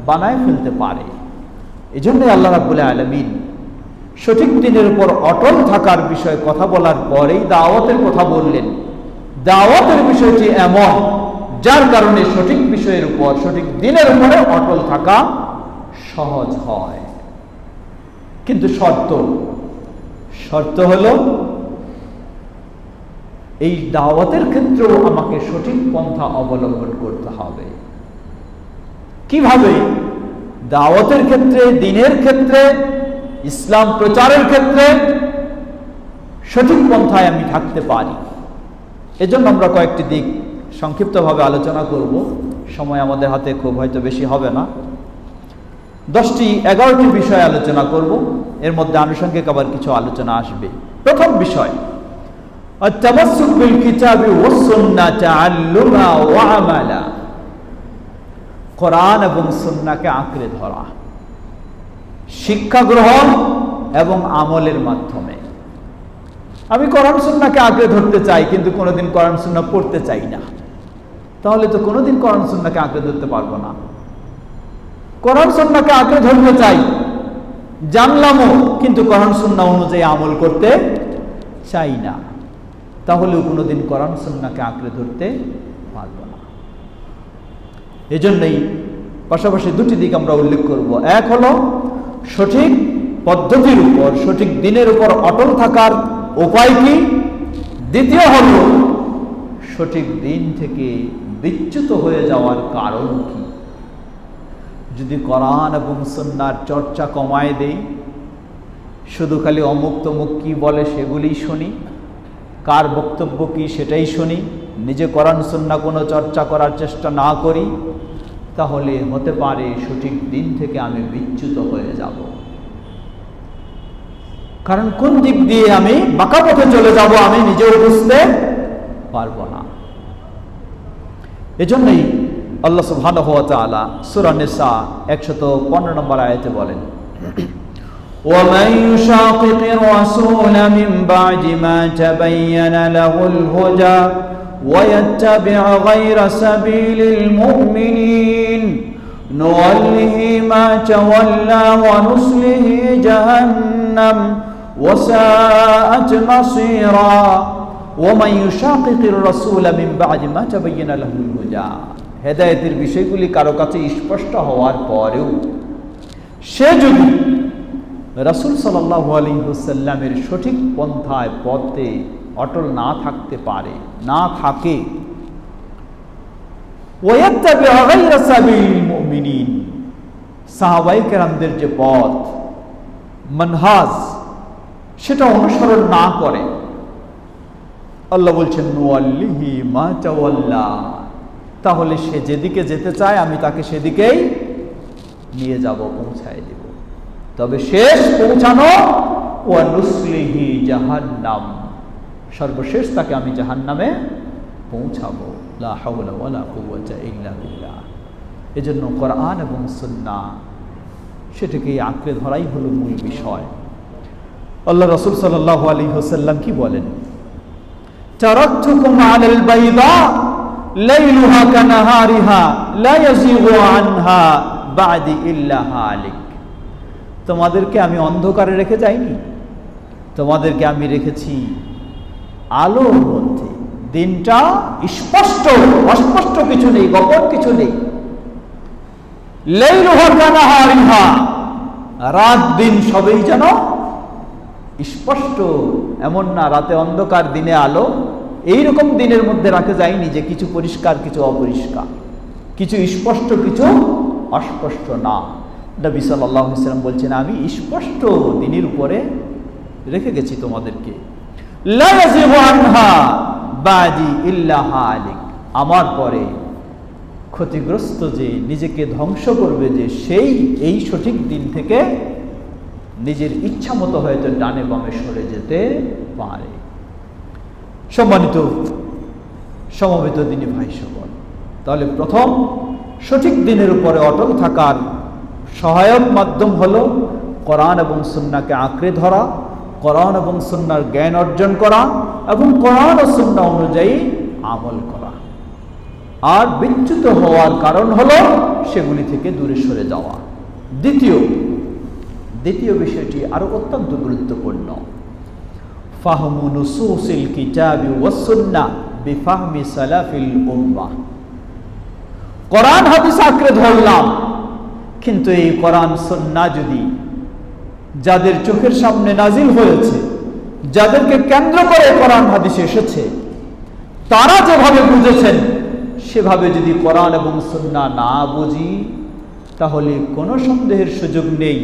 বানায় ফেলতে পারে। এই জন্যই আল্লাহ রাব্বুল আলামিন সঠিক দিনের উপর অটল থাকার বিষয়ে কথা বলার পরেই দাওয়াতের কথা বললেন। দাওয়াতের বিষয়টি এমন যার কারণে সঠিক বিষয়ের উপর, সঠিক দিনের উপরে অটল থাকা সহজ হয়। কিন্তু শর্ত হলো এই দাওয়াতের ক্ষেত্রেও আমাকে সঠিক পন্থা অবলম্বন করতে হবে। কিভাবে? দাওয়াতের ক্ষেত্রে, দিনের ক্ষেত্রে, ইসলাম প্রচারের ক্ষেত্রে সঠিক পন্থায় আমি থাকতে পারি। এজন্য আমরা কয়েকটি দিক সংক্ষিপ্তভাবে আলোচনা করব। সময় আমাদের হাতে খুব হয়তো বেশি হবে না। 11টি বিষয় আলোচনা করব। এর মধ্যে আনুষঙ্গিক আবার কিছু আলোচনা আসবে। প্রথম বিষয়, التمسك بالكتاب والسنة تعلما وعملا। কোরআন এবং সুন্নাহকে আঁকড়ে ধরা, শিক্ষা গ্রহণ এবং আমলের মাধ্যমে। আমি কোরআন সুন্নাহকে আঁকড়ে ধরতে চাই, কিন্তু কোনোদিন কোরআন সুন্নাহ পড়তে চাই না, তাহলে তো কোনোদিন কোরআন সুন্নাহকে আঁকড়ে ধরতে পারবো না। কোরআন সুন্নাহকে আঁকড়ে ধরতে চাই, জানলামও, কিন্তু কোরআন সুন্নাহ অনুযায়ী আমল করতে চাই না, তাহলেও কোনোদিন কোরআন সুন্নাহকে আঁকড়ে ধরতে পারবো না। এজন্যই পাশাপাশি দুটি দিক আমরা উল্লেখ করব। এক হলো সঠিক পদ্ধতির উপর, সঠিক দিনের উপর অটল থাকার উপায় কি। দ্বিতীয় হলো সঠিক দিন থেকে বিচ্যুত হয়ে যাওয়ার কারণ কি। যদি কোরআন এবং সুন্নাহর চর্চা কমায় দেই, শুধু খালি অমুক তমুক কি বলে সেগুলি শুনি, কার বক্তব্য কি সেটাই শুনি, নিজে কোরআন সুন্নাহ কোনো চর্চা করার চেষ্টা না করি, তাহলে হতে পারে সঠিক দিন থেকে আমি বিচ্যুত হয়ে যাব। কারণ কোন দিক দিয়ে আমি বাঁকা পথে চলে যাব আমি নিজেও বুঝতে পারবো না। এজন্যই আল্লাহ সুবহানাহু ওয়া তাআলা সূরা নিসা 115 নম্বর আয়াতে বলেন, وَمَنْ يُشَاقِقِ الرَّسُولَ مِنْ بَعْدِ مَا تَبَيَّنَ لَهُ الْهُدَى وَيَتَّبِعْ غَيْرَ سَبِيلِ الْمُؤْمِنِينَ نُوَلِّهِ مَا تَوَلَّى وَنُصْلِهِ جَهَنَّمَ وَسَاءَتْ مَصِيرًا وَمَنْ يُشَاقِقِ الرَّسُولَ مِنْ بَعْدِ مَا تَبَيَّنَ لَهُ الْهُدَى। হেদায়েতের বিষয়গুলি কারো কাছে স্পষ্ট হওয়ার পরেও সে যদি রাসূল সাল্লাল্লাহু আলাইহি ওয়াসাল্লামের সঠিক পন্থায় পথে অটল না থাকতে পারে, না থাকে, ওয়ায়াত্তাবি গায়রা সাবিলিল মুমিনিন, সাহাবায়ে কেরামদের যে পথ, মানহাজ, সেটা অনুসরণ না করে, আল্লাহ বলছেন নুওয়াল্লিহি মা তাওয়াল্লা, তাহলে সে যেদিকে যেতে চায় আমি তাকে সেদিকেই নিয়ে যাব, পৌঁছায় দেব। তবে শেষ পৌঁছানো ওয়া নুসলিহি জাহান্নাম, সর্বশেষ তাকে আমি জাহান্নামে পৌঁছাবো। লা হাওলা ওয়ালা কুওয়াতা ইল্লা বিল্লাহ। এজন্য কোরআন এবং সুন্নাহ সেটাকে আঁকড়ে ধরাই হলো মূল বিষয়। আল্লাহ রাসূল সাল্লাল্লাহু আলাইহি ওয়াসাল্লাম কি বলেন, তারাকতুকুম আলাল বাইদা লাইলুহা কানাহারিহা লা ইয়াযিগু আনহা বা'দি ইল্লা হালিক। তোমাদেরকে আমি অন্ধকারে রেখে যাইনি, তোমাদেরকে আমি রেখেছি আলোর মধ্যে। দিনটা স্পষ্ট, অস্পষ্ট কিছু নেই, গোপন কিছু নেই। লাইলুহা কানাহারিহা, রাত দিন সবই যেন স্পষ্ট, এমন না রাতে অন্ধকার দিনে আলো। এইরকম দিনের মধ্যে রাখা যায়নি যে কিছু পরিষ্কার কিছু অপরিষ্কার, কিছু স্পষ্ট কিছু অস্পষ্ট না। নবী সাল্লাল্লাহু আলাইহি ওয়াসাল্লাম বলছেন আমি স্পষ্ট দিনের উপরে রেখে গেছি তোমাদেরকে। লা ইয়াযিগু আনহা বাদি ইল্লা হালিক, আমার পরে ক্ষতিগ্রস্ত যে, নিজেকে ধ্বংস করবে যে, সেই এই সঠিক দিন থেকে নিজের ইচ্ছা মতো হয়তো ডানে বামে সরে যেতে পারে। সম্মানিত সমবেত দিনী ভাই সকল, তাহলে প্রথম সঠিক দিনের উপরে অটল থাকার সহায়ক মাধ্যম হলো কোরআন এবং সুন্নাহকে আঁকড়ে ধরা, কোরআন এবং সুন্নাহর জ্ঞান অর্জন করা এবং কোরআন ও সুন্নাহ অনুযায়ী আমল করা। আর বিচ্যুত হওয়ার কারণ হলো সেগুলি থেকে দূরে সরে যাওয়া। দ্বিতীয় বিষয়টি আরো অত্যন্ত গুরুত্বপূর্ণ, ফাহমু নুসুসিল কিতাবি ওয়াস সুন্নাহ বিফাহমি সালাফিল উম্মাহ। কোরআন হাদিস আঁকড়ে ধরলাম, কিন্তু এই কোরআন সুন্নাহ যদি যাদের চোখের সামনে নাজিল হয়েছে, যাদেরকে কেন্দ্র করে কোরআন হাদিস এসেছে, তারা যেভাবে বুঝেছেন সেভাবে যদি কোরআন এবং সুন্নাহ না বুঝি, তাহলে কোনো সন্দেহের সুযোগ নেই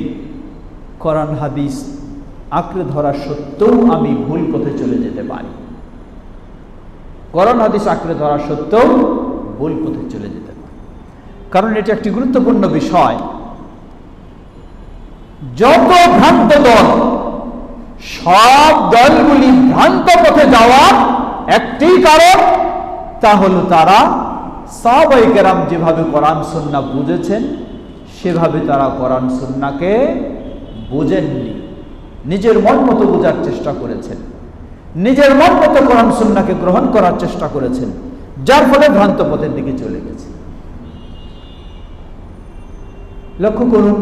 কোরআন হাদিস আঁকড়ে ধরা সত্ত্বেও আমি ভুল পথে চলে যেতে পারি। কোরআন হাদিস আঁকড়ে ধরা সত্ত্বেও ভুল পথে চলে যেতে পারি, কারণ এটি একটি গুরুত্বপূর্ণ বিষয়। যত ভ্রান্ত দল, সব দলগুলি ভ্রান্ত পথে যাওয়ার একটি কারণ, তা হলো তারা সাহাবায়ে কেরাম যেভাবে কোরআন সুন্নাহ বুঝেছেন সেভাবে তারা কোরআন সুন্নাহকে বুঝেননি, নিজের মন মতো বোঝার চেষ্টা করেছেন, নিজের মন মতো কোরআন সুন্নাহকে গ্রহণ করার চেষ্টা করেছেন, যার ফলে ভ্রান্ত পথের দিকে চলে গেছে। লক্ষ্য করুন,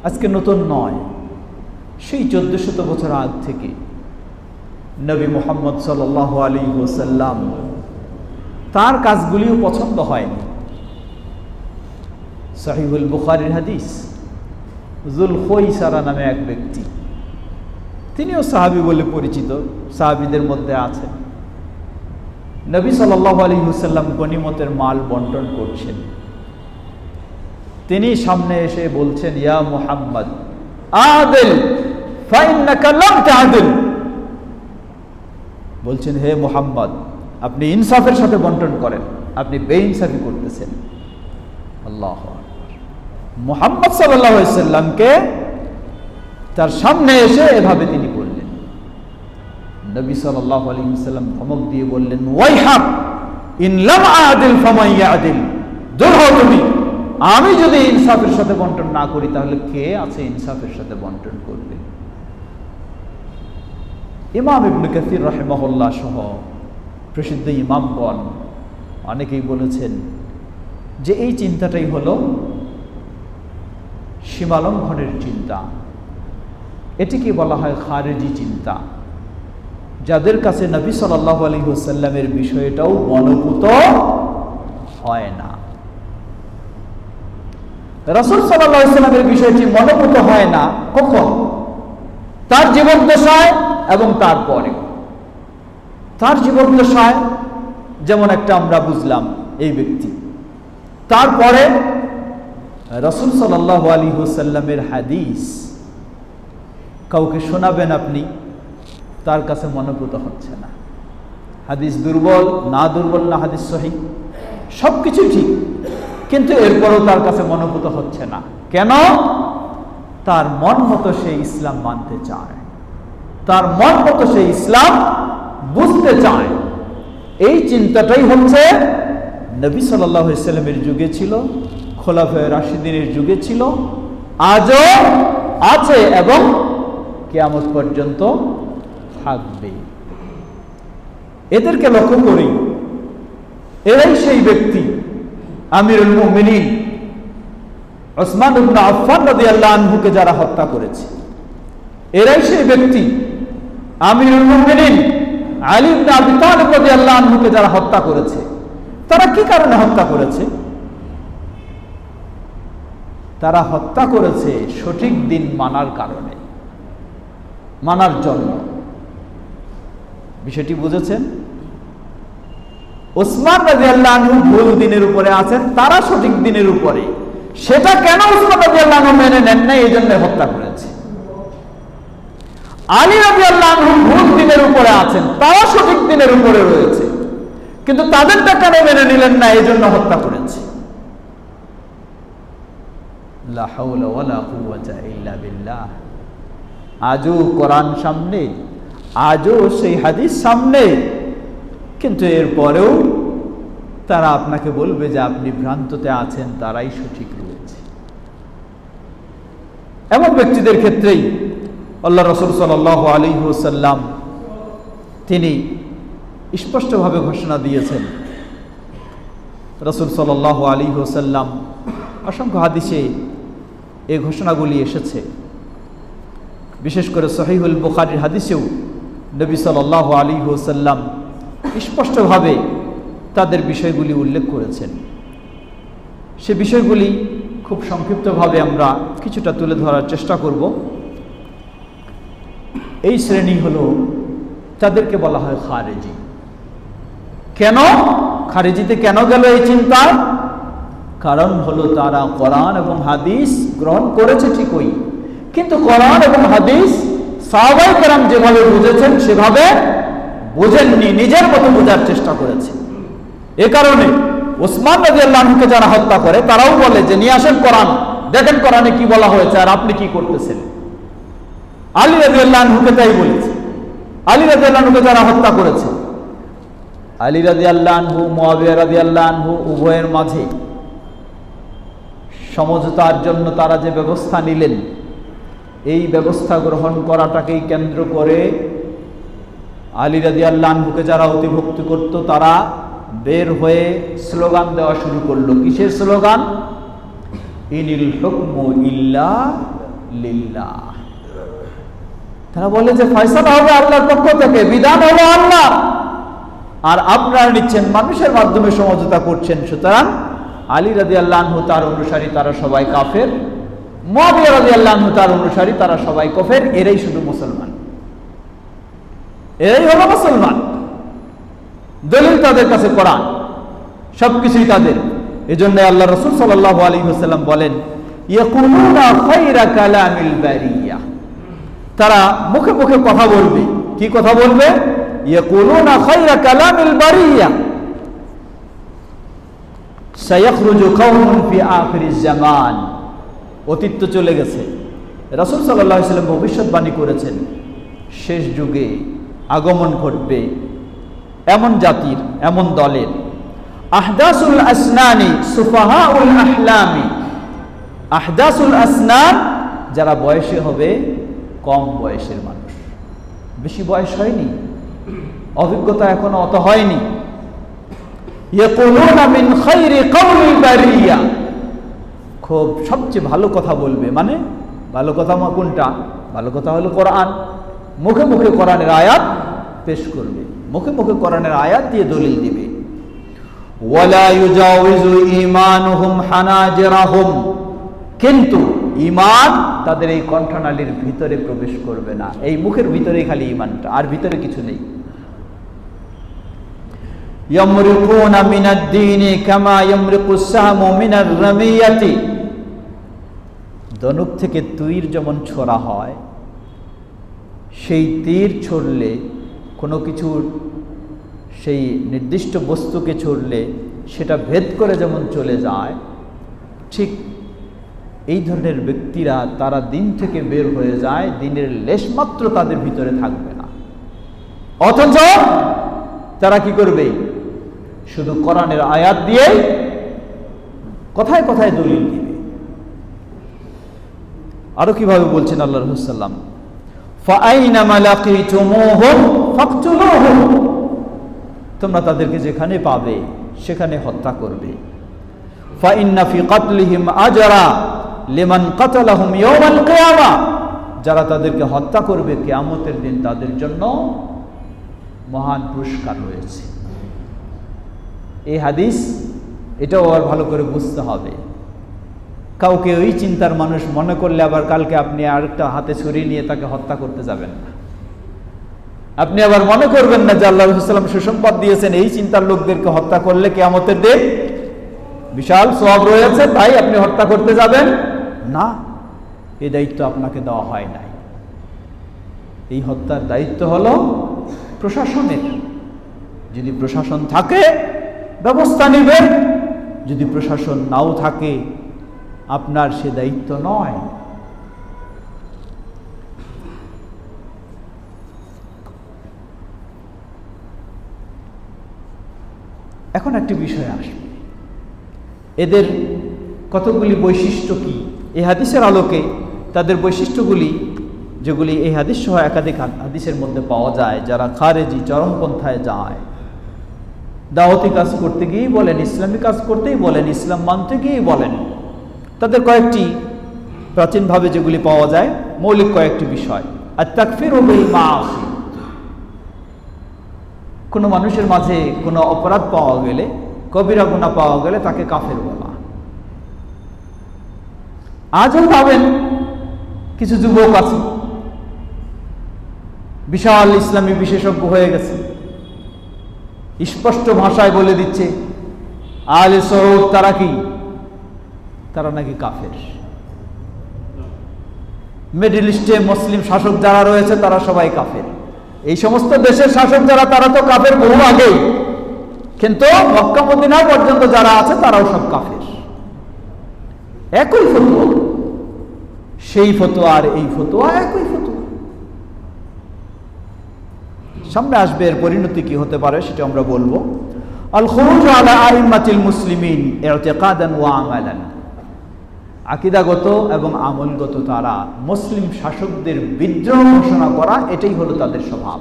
আজকে নতুন নয়, সেই 1400 বছর আগ থেকে নবী মুহাম্মদ সাল্লাল্লাহু আলাইহি ওয়াসাল্লাম তার কাজগুলিও পছন্দ হয়নি। সহিহুল বুখারীর হাদিস, যুলখুয়াইসারা নামে এক ব্যক্তি, তিনিও সাহাবী বলে পরিচিত, সাহাবীদের মধ্যে আছেন। নবী সাল্লাল্লাহু আলাইহি ওয়াসাল্লাম গনিমতের মাল বন্টন করছেন, তিনি সামনে এসে বলছেন, ইয়া মুহাম্মদ আদিল ফাইন্নাকা লাম তা'দিল। বলছেন, হে মুহাম্মদ, আপনি ইনসাফের সাথে বন্টন করেন, আপনি বেইনসাফি করতেছেন। আল্লাহু আকবার। মুহাম্মদ সাল্লাল্লাহু আলাইহি ওয়াসাল্লামকে তার সামনে এসে এভাবে তিনি বললেন। নবী সাল্লাল্লাহু আলাইহি ওয়াসাল্লাম ধমক দিয়ে বললেন, ওয়াইহাক ইন লাম আদিল ফামান ইয়াদিল। দূর হও তুমি, আমি যদি ইনসাফের সাথে বন্টন না করি তাহলে কে আছে ইনসাফের সাথে বন্টন করবে? ইমাম ইবনে কাসির রাহিমাহুল্লাহ সহ প্রসিদ্ধ ইমামগণ অনেকেই বলেছেন যে এই চিন্তাটাই হলো সীমালঙ্ঘনের চিন্তা। এটিকে বলা হয় খারেজি চিন্তা, যাদের কাছে নবী সাল্লাল্লাহু আলাইহি ওয়াসাল্লামের বিষয়টাও মনোভূত হয় না। রাসূল সাল্লাল্লাহু আলাইহি ওয়াসাল্লামের বিষয়টি মনোভূত হয় না কখন? তার জীবদ্দশায় এবং তারপরে। তার জীবদ্দশায় যেমন একটা আমরা বুঝলাম এই ব্যক্তি, তারপরে রাসূল সাল্লাল্লাহু আলাইহি ওয়াসাল্লামের হাদিস কাউকে শোনাবেন আপনি, তার কাছে মনোভূত হচ্ছে না। হাদিস দুর্বল না হাদিস সহিহ, সবকিছু ঠিক, কিন্তু এরপরও তার কাছে মনোভূত হচ্ছে না। কেন? তার মন মতো সে ইসলাম মানতে চায়, তার মন মতো সে ইসলাম বুঝতে চায়। এই চিন্তাটাই হচ্ছে নবী সাল্লাল্লাহু আলাইহি ওয়াসাল্লামের যুগে ছিল, খোলাফায়ে রাশিদিনের যুগে ছিল, আজও আছে এবং কিয়ামত পর্যন্ত থাকবে। এদেরকে লক্ষ্য করি, এরাই সেই ব্যক্তি আমিরুল মুমিনিন ওসমান ইবনে আফফান রাদিয়াল্লাহু আনহুকে যারা হত্যা করেছে, এরাই সেই ব্যক্তি আমিরুল মুমিনিন আলী ইবনে আবি তালিব রাদিয়াল্লাহু আনহুকে যারা হত্যা করেছে। তারা কি কারণে হত্যা করেছে? তারা হত্যা করেছে সঠিক দিন মানার কারণে, মানার জন্য। বিষয়টি বুঝেছেন? ওসমান রাদিয়াল্লাহু আনহু ভুল দিনের উপরে আছেন, তারা সঠিক দিনের উপরে। সেটা কেন ওসমান রাদিয়াল্লাহু আনহু মেনে নেন না, এই জন্য হত্যা করেছে। আলী রাদিয়াল্লাহু আনহু ভুল দিনের উপরে আছেন, তারা সঠিক দিনের উপরে রয়েছে, কিন্তু তাদেরটা কেন মেনে নিলেন না, এই জন্য হত্যা করেছে। লা হাওলা ওয়ালা কুওয়াতা ইল্লা বিল্লাহ। আজও কোরআন সামনে, আজও সেই হাদিস সামনে, কিন্তু এরপরেও তারা আপনাকে বলবে যে আপনি ভ্রান্ততে আছেন, তারাই সঠিক রয়েছে। এমন ব্যক্তিদের ক্ষেত্রেই আল্লাহ রাসূল সাল্লাল্লাহু আলাইহি ওয়াসাল্লাম তিনি স্পষ্টভাবে ঘোষণা দিয়েছেন। রাসূল সাল্লাল্লাহু আলাইহি ওয়াসাল্লাম অসংখ্য হাদিসে এই ঘোষণাগুলি এসেছে। বিশেষ করে সহিহুল বুখারীর হাদিসেও নবী সাল্লাল্লাহু আলাইহি ওয়াসাল্লাম স্পষ্টভাবে তাদের বিষয়গুলি উল্লেখ করেছেন। সে বিষয়গুলি খুব সংক্ষিপ্তভাবে আমরা কিছুটা তুলে ধরার চেষ্টা করব। এই শ্রেণী হলো, তাদেরকে বলা হয় খারেজি। কেন খারেজিতে কেন গেল এই চিন্তা? কারণ হলো তারা কোরআন এবং হাদিস গ্রহণ করেছে ঠিকই, কিন্তু কোরআন এবং হাদিস সাহাবায়ে কেরাম যেভাবে বুঝেছেন সেভাবে বুঝেননি, নিজের মতো বোঝার চেষ্টা করেছে। এ কারণে ওসমান রাদিয়াল্লাহু আনহুকে যারা হত্যা করে তারাও বলে যে নিয়ে আসেন কোরআন, দেখেন কোরআনে কি বলা হয়েছে আর আপনি কি করতেছেন। আলী রাদিয়াল্লাহু আনহুকে তাই বলেছে। আলী রাদিয়াল্লাহু আনহুকে যারা হত্যা করেছে, আলী রাদিয়াল্লাহু আনহু মুয়াবিয়া রাদিয়াল্লাহু আনহু উভয়ের মাঝে সমঝোতার জন্য তারা যে ব্যবস্থা নিলেন, এই ব্যবস্থা গ্রহণ করাটাকেই কেন্দ্র করে আলী রাদিয়াল্লাহু আনহুকে যারা অতিভক্তি করত তারা বের হয়ে স্লোগান দেওয়া শুরু করলো। কিসের স্লোগান? ইনিল হুকমু ইল্লা লিল্লাহ। তারা বলে যে ফয়সালা হবে আল্লাহর পক্ষ থেকে, বিধান হলো আল্লাহ, আর আপনারা নিচ্ছেন মানুষের মাধ্যমে সমঝোতা করছেন। সুতরাং আলী রাদিয়াল্লাহু আনহু তার অনুসারী তারা সবাই কাফের, মুয়াবিয়া রাদিয়াল্লাহু আনহু তার অনুসারী তারা সবাই কাফের, এরাই শুধু মুসলমান, এরাই হলো মুসলমান। দলিল তাদের কাছে কোরআন, সবকিছুই তাদের। এজন্য আল্লাহ রাসূল সাল্লাল্লাহু আলাইহি ওয়াসাল্লাম বলেন ইয়াকুলুনা খায়রা কালামিল বারিয়া, তারা মুখে মুখে কথা বলবে। কি কথা বলবে? ইয়াকুলুনা খায়রা কালামিল বারিয়া সায়াখরুজু কওমুন ফি আখিরিজ জামান। অতীত তো চলে গেছে, রাসূল সাল্লাল্লাহু আলাইহি ওয়াসাল্লাম ভবিষ্যৎবাণী করেছেন শেষ যুগে আগমন ঘটবে এমন জাতির, এমন দলের, আহদাসুল আসনানি সুফাহাউল আহলামি। আহদাসুল আসনান যারা বয়সে হবে কম বয়সের মানুষ, বেশি বয়স হয়নি, অভিজ্ঞতা এখনো অত হয়নি। ইয়াকুলুনা মিন খায়রি কাওলিল বারিয়া, খুব সবচেয়ে ভালো কথা বলবে। মানে ভালো কথা কোনটা? ভালো কথা হলো কোরআন। মুখে মুখে কোরআনের আয়াত পেশ করবে, মুখে মুখে কোরআনের আয়াত দিয়ে দলিল দিবে। ওয়ালা ইউজাউযু ঈমানুহুম হানাজিরাহুম, কিন্তু ঈমান তাদের এই কণ্ঠনালীর ভিতরে প্রবেশ করবে না। এই মুখের ভিতরেই খালি ঈমানটা, আর ভিতরে কিছু নেই। ইয়ামরুকুনা মিনাদ দীনি কামা ইয়ামরুকুস সাহমু মিনার রামিয়াতি, ধনুক থেকে তীর যেমন ছোড়া হয়, সেই তীর ছড়লে কোনো কিছু সেই নির্দিষ্ট বস্তুকে ছড়লে সেটা ভেদ করে যেমন চলে যায়, ঠিক এই ধরনের ব্যক্তিরা তারা দিন থেকে বের হয়ে যায়, দিনের লেশমাত্র তাদের ভিতরে থাকবে না। অথচ তারা কি করবে? শুধু কোরআনের আয়াত দিয়ে কথায় কথায় দলিল দিবে। আরো কিভাবে বলছেন আল্লাহ রাসূল সাল্লাল্লাহু আলাইহি ওয়াসাল্লাম, ফাআইনামা লাকিতুমুহুম ফাকতুলুহুম, তোমরা তাদেরকে যেখানে পাবে সেখানে হত্যা করবে। ফাইন্না ফি কাতলিহিম আজরা লিমান কাতালাহুম ইয়াওমাল কিয়ামা, যারা তাদেরকে হত্যা করবে কিয়ামতের দিন তাদের জন্য মহান পুরস্কার রয়েছে। এই হাদিস এটাও আর ভালো করে বুঝতে হবে। কাউকে ওই চিন্তার মানুষ মনে করলে আবার কালকে আপনি আরেকটা হাতে ছুরি নিয়ে তাকে হত্যা করতে যাবেন না। আপনি আবার মনে করবেন না যে আল্লাহ রাসূল সাল্লাল্লাহু আলাইহি ওয়াসাল্লাম সুসংবাদ দিয়েছেন এই চিন্তার লোকদেরকে হত্যা করলে কিয়ামতের দিন বিশাল সওয়াব রয়েছে, তাই আপনি হত্যা করতে যাবেন না। এই দায়িত্ব আপনাকে দেওয়া হয় নাই। এই হত্যার দায়িত্ব হলো প্রশাসনের। যদি প্রশাসন থাকে ব্যবস্থা নেবেন, যদি প্রশাসন নাও থাকে আপনার সে দায়িত্ব নয়। এখন একটি বিষয় আসবে, এদের কতগুলি বৈশিষ্ট্য কি এই হাদিসের আলোকে তাদের বৈশিষ্ট্যগুলি, যেগুলি এই হাদিস সহ একাধিক হাদিসের মধ্যে পাওয়া যায়, যারা খারেজি চরমপন্থায় যায়, দাওয়াতি কাজ করতে গিয়েই বলেন, ইসলামী কাজ করতেই বলেন, ইসলাম মানতে গিয়েই বলেন, তাদের কয়েকটি প্রাচীনভাবে যেগুলি পাওয়া যায় মৌলিক কয়েকটি বিষয়। আর তাকফিরু বিল মাআসি, কোনো মানুষের মাঝে কোনো অপরাধ পাওয়া গেলে, কবিরা গুনাহ পাওয়া গেলে তাকে কাফের বলা। আজও পাবেন কিছু যুবক আছে বিশাল ইসলামী বিশেষজ্ঞ হয়ে গেছে, স্পষ্ট ভাষায় বলে দিচ্ছে আহলে সৌদ তারা কি, তারা নাকি কাফের। মিডল ইস্টে মুসলিম শাসক যারা রয়েছে তারা সবাই কাফের। এই সমস্ত দেশের শাসক যারা, তারা তো কাফের বহু আগেই, কিন্তু মক্কা মদিনা পর্যন্ত যারা আছে তারাও সব কাফের। একই ফতোয়া, সেই ফতোয়া আর এই ফতোয়া একই ফতোয়া। সামনে আসবে এর পরিণতি কি হতে পারে সেটা আমরা বলবো। আল খুরুজ আলা আইম্মাতিল মুসলিমিন ইতিকাদান ওয়া আমালান, আকীদাগত এবং আমলগত তারা মুসলিম শাসকদের বিদ্রোহ ঘোষণা করা, এটাই হলো তাদের স্বভাব।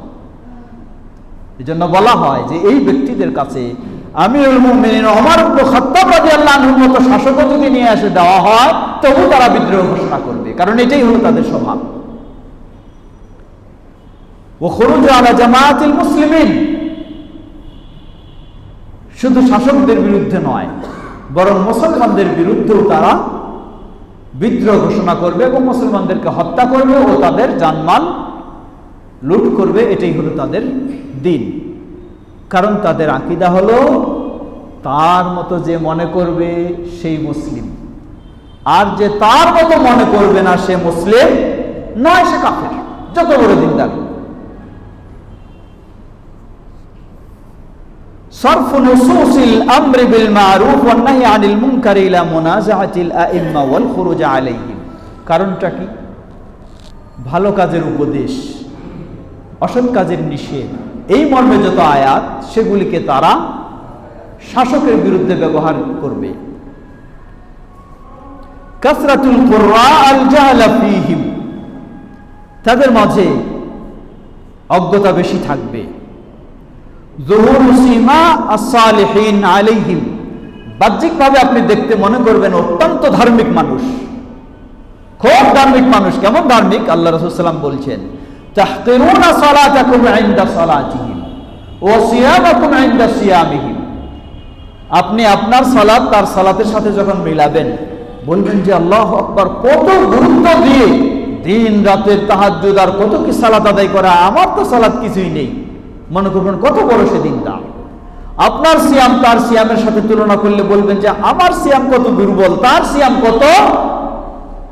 এজন্য বলা হয় যে এই ব্যক্তিদের কাছে আমিরুল মুমিনিন ওমর ইবনে খাত্তাব রাদিয়াল্লাহু আনহুর মতো শাসকও যদি নিয়ে এসে দেওয়া হয় তবু তারা বিদ্রোহ ঘোষণা করবে, কারণ এটাই হলো তাদের স্বভাব। ওয়া খুরুজ আলা জামাআতিল মুসলিমিন, শুধু শাসকদের বিরুদ্ধে নয় বরং মুসলমানদের বিরুদ্ধেও তারা বিদ্রোহ ঘোষণা করবে এবং মুসলমানদেরকে হত্যা করবে ও তাদের জানমাল লুট করবে, এটাই হলো তাদের দিন। কারণ তাদের আকীদা হলো তার মতো যে মনে করবে সেই মুসলিম, আর যে তার মতো মনে করবে না সে মুসলিম নয়, সে কাফের, যত বড় দিনদার। সরফু নুসুসিল আমরি বিল মারুফ ওয়ান নাহই আনিল মুনকার ইলা মুনাজাআতিল আইম্মা ওয়াল খুরুজ আলাইহিম, কারণটা কি? ভালো কাজের উপদেশ, অসৎ কাজের নিষেধ, এই মর্মে যত আয়াত সেগুলিকে তারা শাসকের বিরুদ্ধে ব্যবহার করবে। কাসরাতুল কুররা আল জাহলা ফীহিম, তাদের মাঝে অজ্ঞতা বেশি থাকবে। যুহুরু সীমা আস-সালিহিন আলাইহিম, বাহ্যিকভাবে আপনি দেখতে মনে করবেন অত্যন্ত ধার্মিক মানুষ, খুব ধার্মিক মানুষ। কেমন ধার্মিক? আল্লাহ রাসূল সাল্লাল্লাহু আলাইহি ওয়াসাল্লাম বলছেন তাহকিরুনা সালাতাকুম ইনদা সালাতিহিম ওয়া সিয়ামাকুম ইনদা সিয়ামিহিম, আপনি আপনার সালাত তার সালাতের সাথে যখন মিলাবেন বলবেন যে আল্লাহু আকবার, কত গুরুত্ব দিয়ে দিন রাতের তাহাজ্জুদ আর কত কি সালাত আদায় করা, আমার তো সালাত কিছুই নেই, মনে করবেন কত বড় সে দিনদার। আপনার সিয়াম তার সিয়ামের সাথে তুলনা করলে বলবেন যে আমার সিয়াম কত দুর্বল, তার সিয়াম কত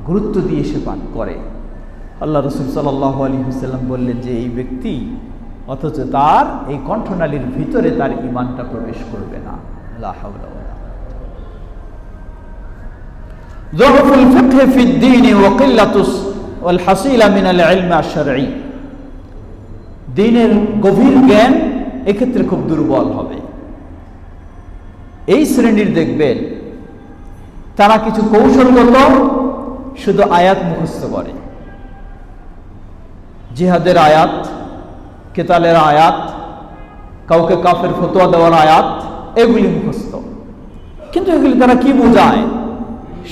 গুরুত্ব দিয়ে সে পান করে। আল্লাহ রাসূল সাল্লাল্লাহু আলাইহি ওয়াসাল্লাম বললেন যে এই ব্যক্তি, অথচ তার এই কণ্ঠনালীর ভিতরে তার ঈমানটা প্রবেশ করবে না। লা হাওলা ওয়ালা যুরফুল ফিকহ ফিদ দ্বীন ওয়া কিল্লাতুস ওয়াল হাসিলা মিনাল ইলম আশ-শারঈ, দ্বীনের গভীর জ্ঞান এক্ষেত্রে খুব দুর্বল হবে। এই শ্রেণীর দেখবেন তারা কিছু কৌশলগত শুধু আয়াত মুখস্থ করে, জিহাদের আয়াত, কেতালের আয়াত, কাউকে কাফের ফতোয়া দেওয়ার আয়াত, এগুলি মুখস্থ, কিন্তু এগুলি তারা কি বোঝায়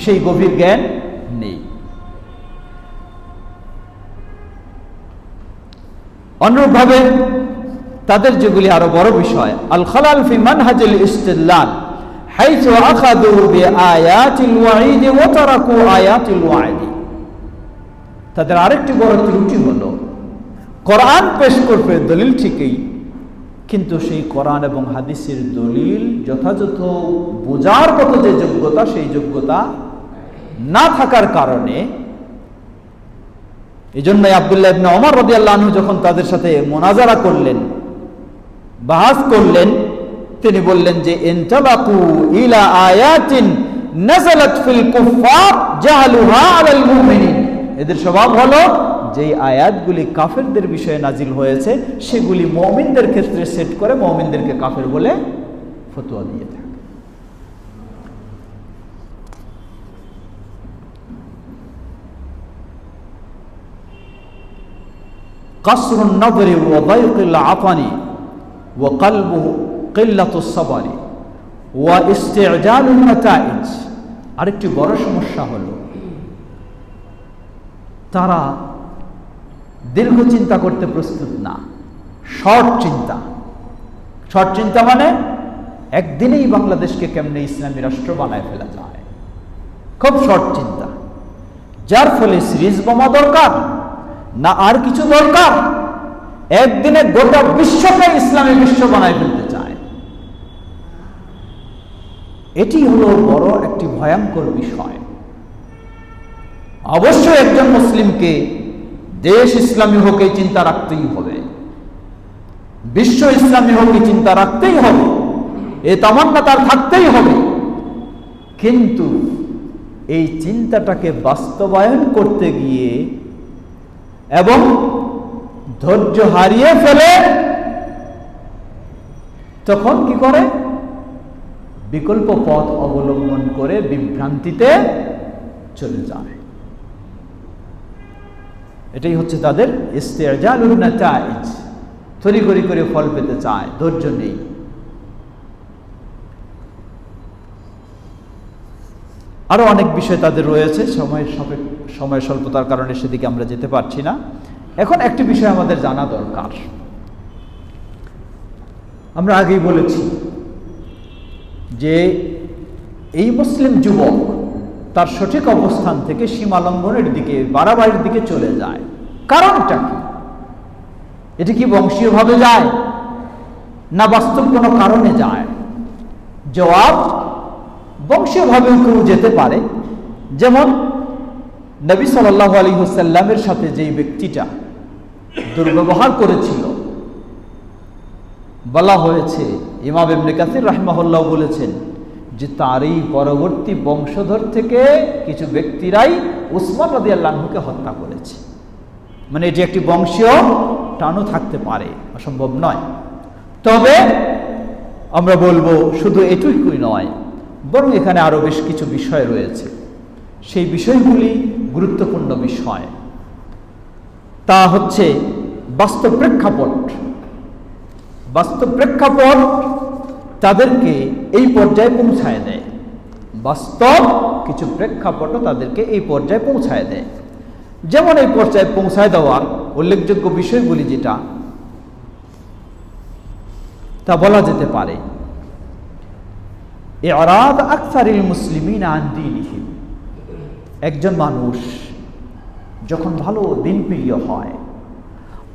সেই গভীর জ্ঞান নেই। অনুরূপভাবে তাদের যেগুলি আরো বড় বিষয়, আল খালাল ফি মানহাজিল ইস্তিদলাল হাইথু আখাযু বিআয়াতিল ওয়াঈদ ওয়া তারাকু আয়াতিল ওয়াঈদ, তাদের আরেকটি বড় ত্রুটি হলো কোরআন পেশ করবে দলিল ঠিকই, কিন্তু সেই কোরআন এবং হাদিসের দলিল যথাযথ বোঝার মতো যে যোগ্যতা, সেই যোগ্যতা না থাকার কারণে, এই জন্যই আব্দুল্লাহ ইবনে ওমর রাদিয়াল্লাহু আনহু যখন তাদের সাথে মুনাজারা করলেন, বাহাস করলেন, তিনি বললেন যে ইনতালাকু ইলা আয়াতিন নাযালাত ফিল কুফফার জাহালুহা আলাল মুমিনিন, এদের স্বভাব হলো যে আয়াতগুলি কাফেরদের বিষয়ে নাজিল হয়েছে সেগুলি মুমিনদের ক্ষেত্রে সেট করে মুমিনদেরকে কাফের বলে ফতোয়া দিয়ে থাকে। কাসরুন নজরি ওয়া দায়কুল আতানি ওয়া কলবুহু কিল্লাতুস সাবরি ওয়া ইস্তিজালুন নাতাইজ। আরেকটি বড় সমস্যা হলো তারা দীর্ঘ চিন্তা করতে প্রস্তুত না, শর্ট চিন্তা মানে একদিনেই বাংলাদেশকে কেমনে ইসলামী রাষ্ট্র বানায় ফেলা যায়, খুব শর্ট চিন্তা। যার ফলে সিরিজ বোমা দরকার না আর কিছু দরকার, একদিনে গোটা বিশ্বকে ইসলামী বিশ্ব বানায় ফেলতে চায়। এটি হলো বড় একটি ভয়ঙ্কর বিষয়। অবশ্যই একজন মুসলিমকে দেশ ইসলামী হোক এই চিন্তা রাখতেই হবে, বিশ্ব ইসলামী হোক এই চিন্তা রাখতেই হবে, এ তামান্না তার থাকতেই হবে। কিন্তু এই চিন্তাটাকে বাস্তবায়ন করতে গিয়ে এবং ধৈর্য হারিয়ে ফেলে তখন কি করে? বিকল্প পথ অবলম্বন করে বিভ্রান্তিতে চলে যায়। এটাই হচ্ছে তাদের ইস্তিজালুন নাতাইজ, তড়িঘড়ি করে ফল পেতে চায়, ধৈর্য নেই। আরো অনেক বিষয় তাদের রয়েছে, সময় স্বল্পতার কারণে সেদিকে আমরা যেতে পারছি না। এখন একটি বিষয় আমাদের জানা দরকার। আমরা আগেই বলেছি যে এই মুসলিম যুবক তার সঠিক অবস্থান থেকে সীমালঙ্ঘনের দিকে, বাড়াবাড়ির দিকে চলে যায়। কারণটা কি? এটি কি বংশীয়ভাবে যায় না বাস্তব কোনো কারণে যায়? জবাব, বংশীয়ভাবেও কেউ যেতে পারে। যেমন নবী সাল্লাল্লাহু আলাইহি ওয়াসাল্লামের সাথে যেই ব্যক্তিটা দুর্ব্যবহার করেছিল, বলা হয়েছে, ইমাম ইবনে কাসির রাহিমাহুল্লাহ বলেছেন যে তারই পরবর্তী বংশধর থেকে কিছু ব্যক্তিরাই উসমান রাদিয়াল্লাহু আনহুকে হত্যা করেছে। মানে এটি একটি বংশীয় টানও থাকতে পারে, অসম্ভব নয়। তবে আমরা বলবো শুধু এটুকুই নয়, বরং এখানে আরো বেশ কিছু বিষয় রয়েছে। সেই বিষয়গুলি গুরুত্বপূর্ণ বিষয়। তা হচ্ছে বাস্তব প্রেক্ষাপট তাদেরকে এই পর্যায়ে পৌঁছায় দেয়। বাস্তব কিছু প্রেক্ষাপটও তাদেরকে এই পর্যায়ে পৌঁছায় দেয়। যেমন এই পর্যায়ে পৌঁছায় দেওয়ার উল্লেখযোগ্য বিষয়গুলি যেটা, তা বলা যেতে পারে ইরাদ আকসারিল মুসলিমিন আন দীনিহিম। একজন মানুষ যখন ভালো দিনপ্রিয় হয়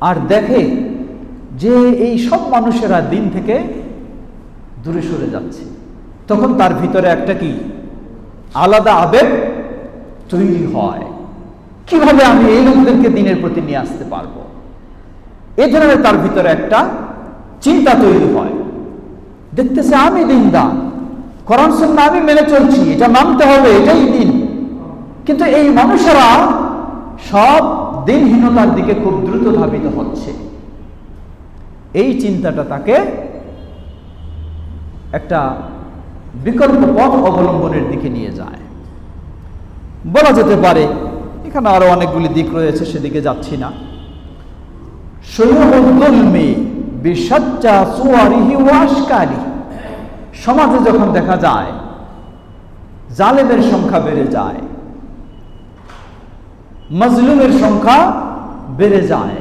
আর দেখে যে এই সব মানুষেরা দিন থেকে দূরে সরে যাচ্ছে, তখন তার ভিতরে একটা কি আলাদা আবেগ তৈরি হয়। কিভাবে আমি এই লোকদেরকে দিনের প্রতি নিয়ে আসতে পারবো, এই ধরনের তার ভিতরে একটা চিন্তা তৈরি হয়। দেখতেছে আমি দিনদার, কোরআন সুন্নাহ আমি মেনে চলছি, এটা মানতে হবে, এটাই দিন। কিন্তু এই মানুষেরা সব দিনহীনতার দিকে খুব দ্রুত ধাবিত হচ্ছে। এই চিন্তাটা তাকে একটা বিকল্প পথ অবলম্বনের দিকে নিয়ে যায়। বলা যেতে পারে, এখানে আরো অনেকগুলি দিক রয়েছে, সেদিকে যাচ্ছি না। সমাজে যখন দেখা যায় জালেমের সংখ্যা বেড়ে যায়, মাজলুমের সংখ্যা বেড়ে যায়,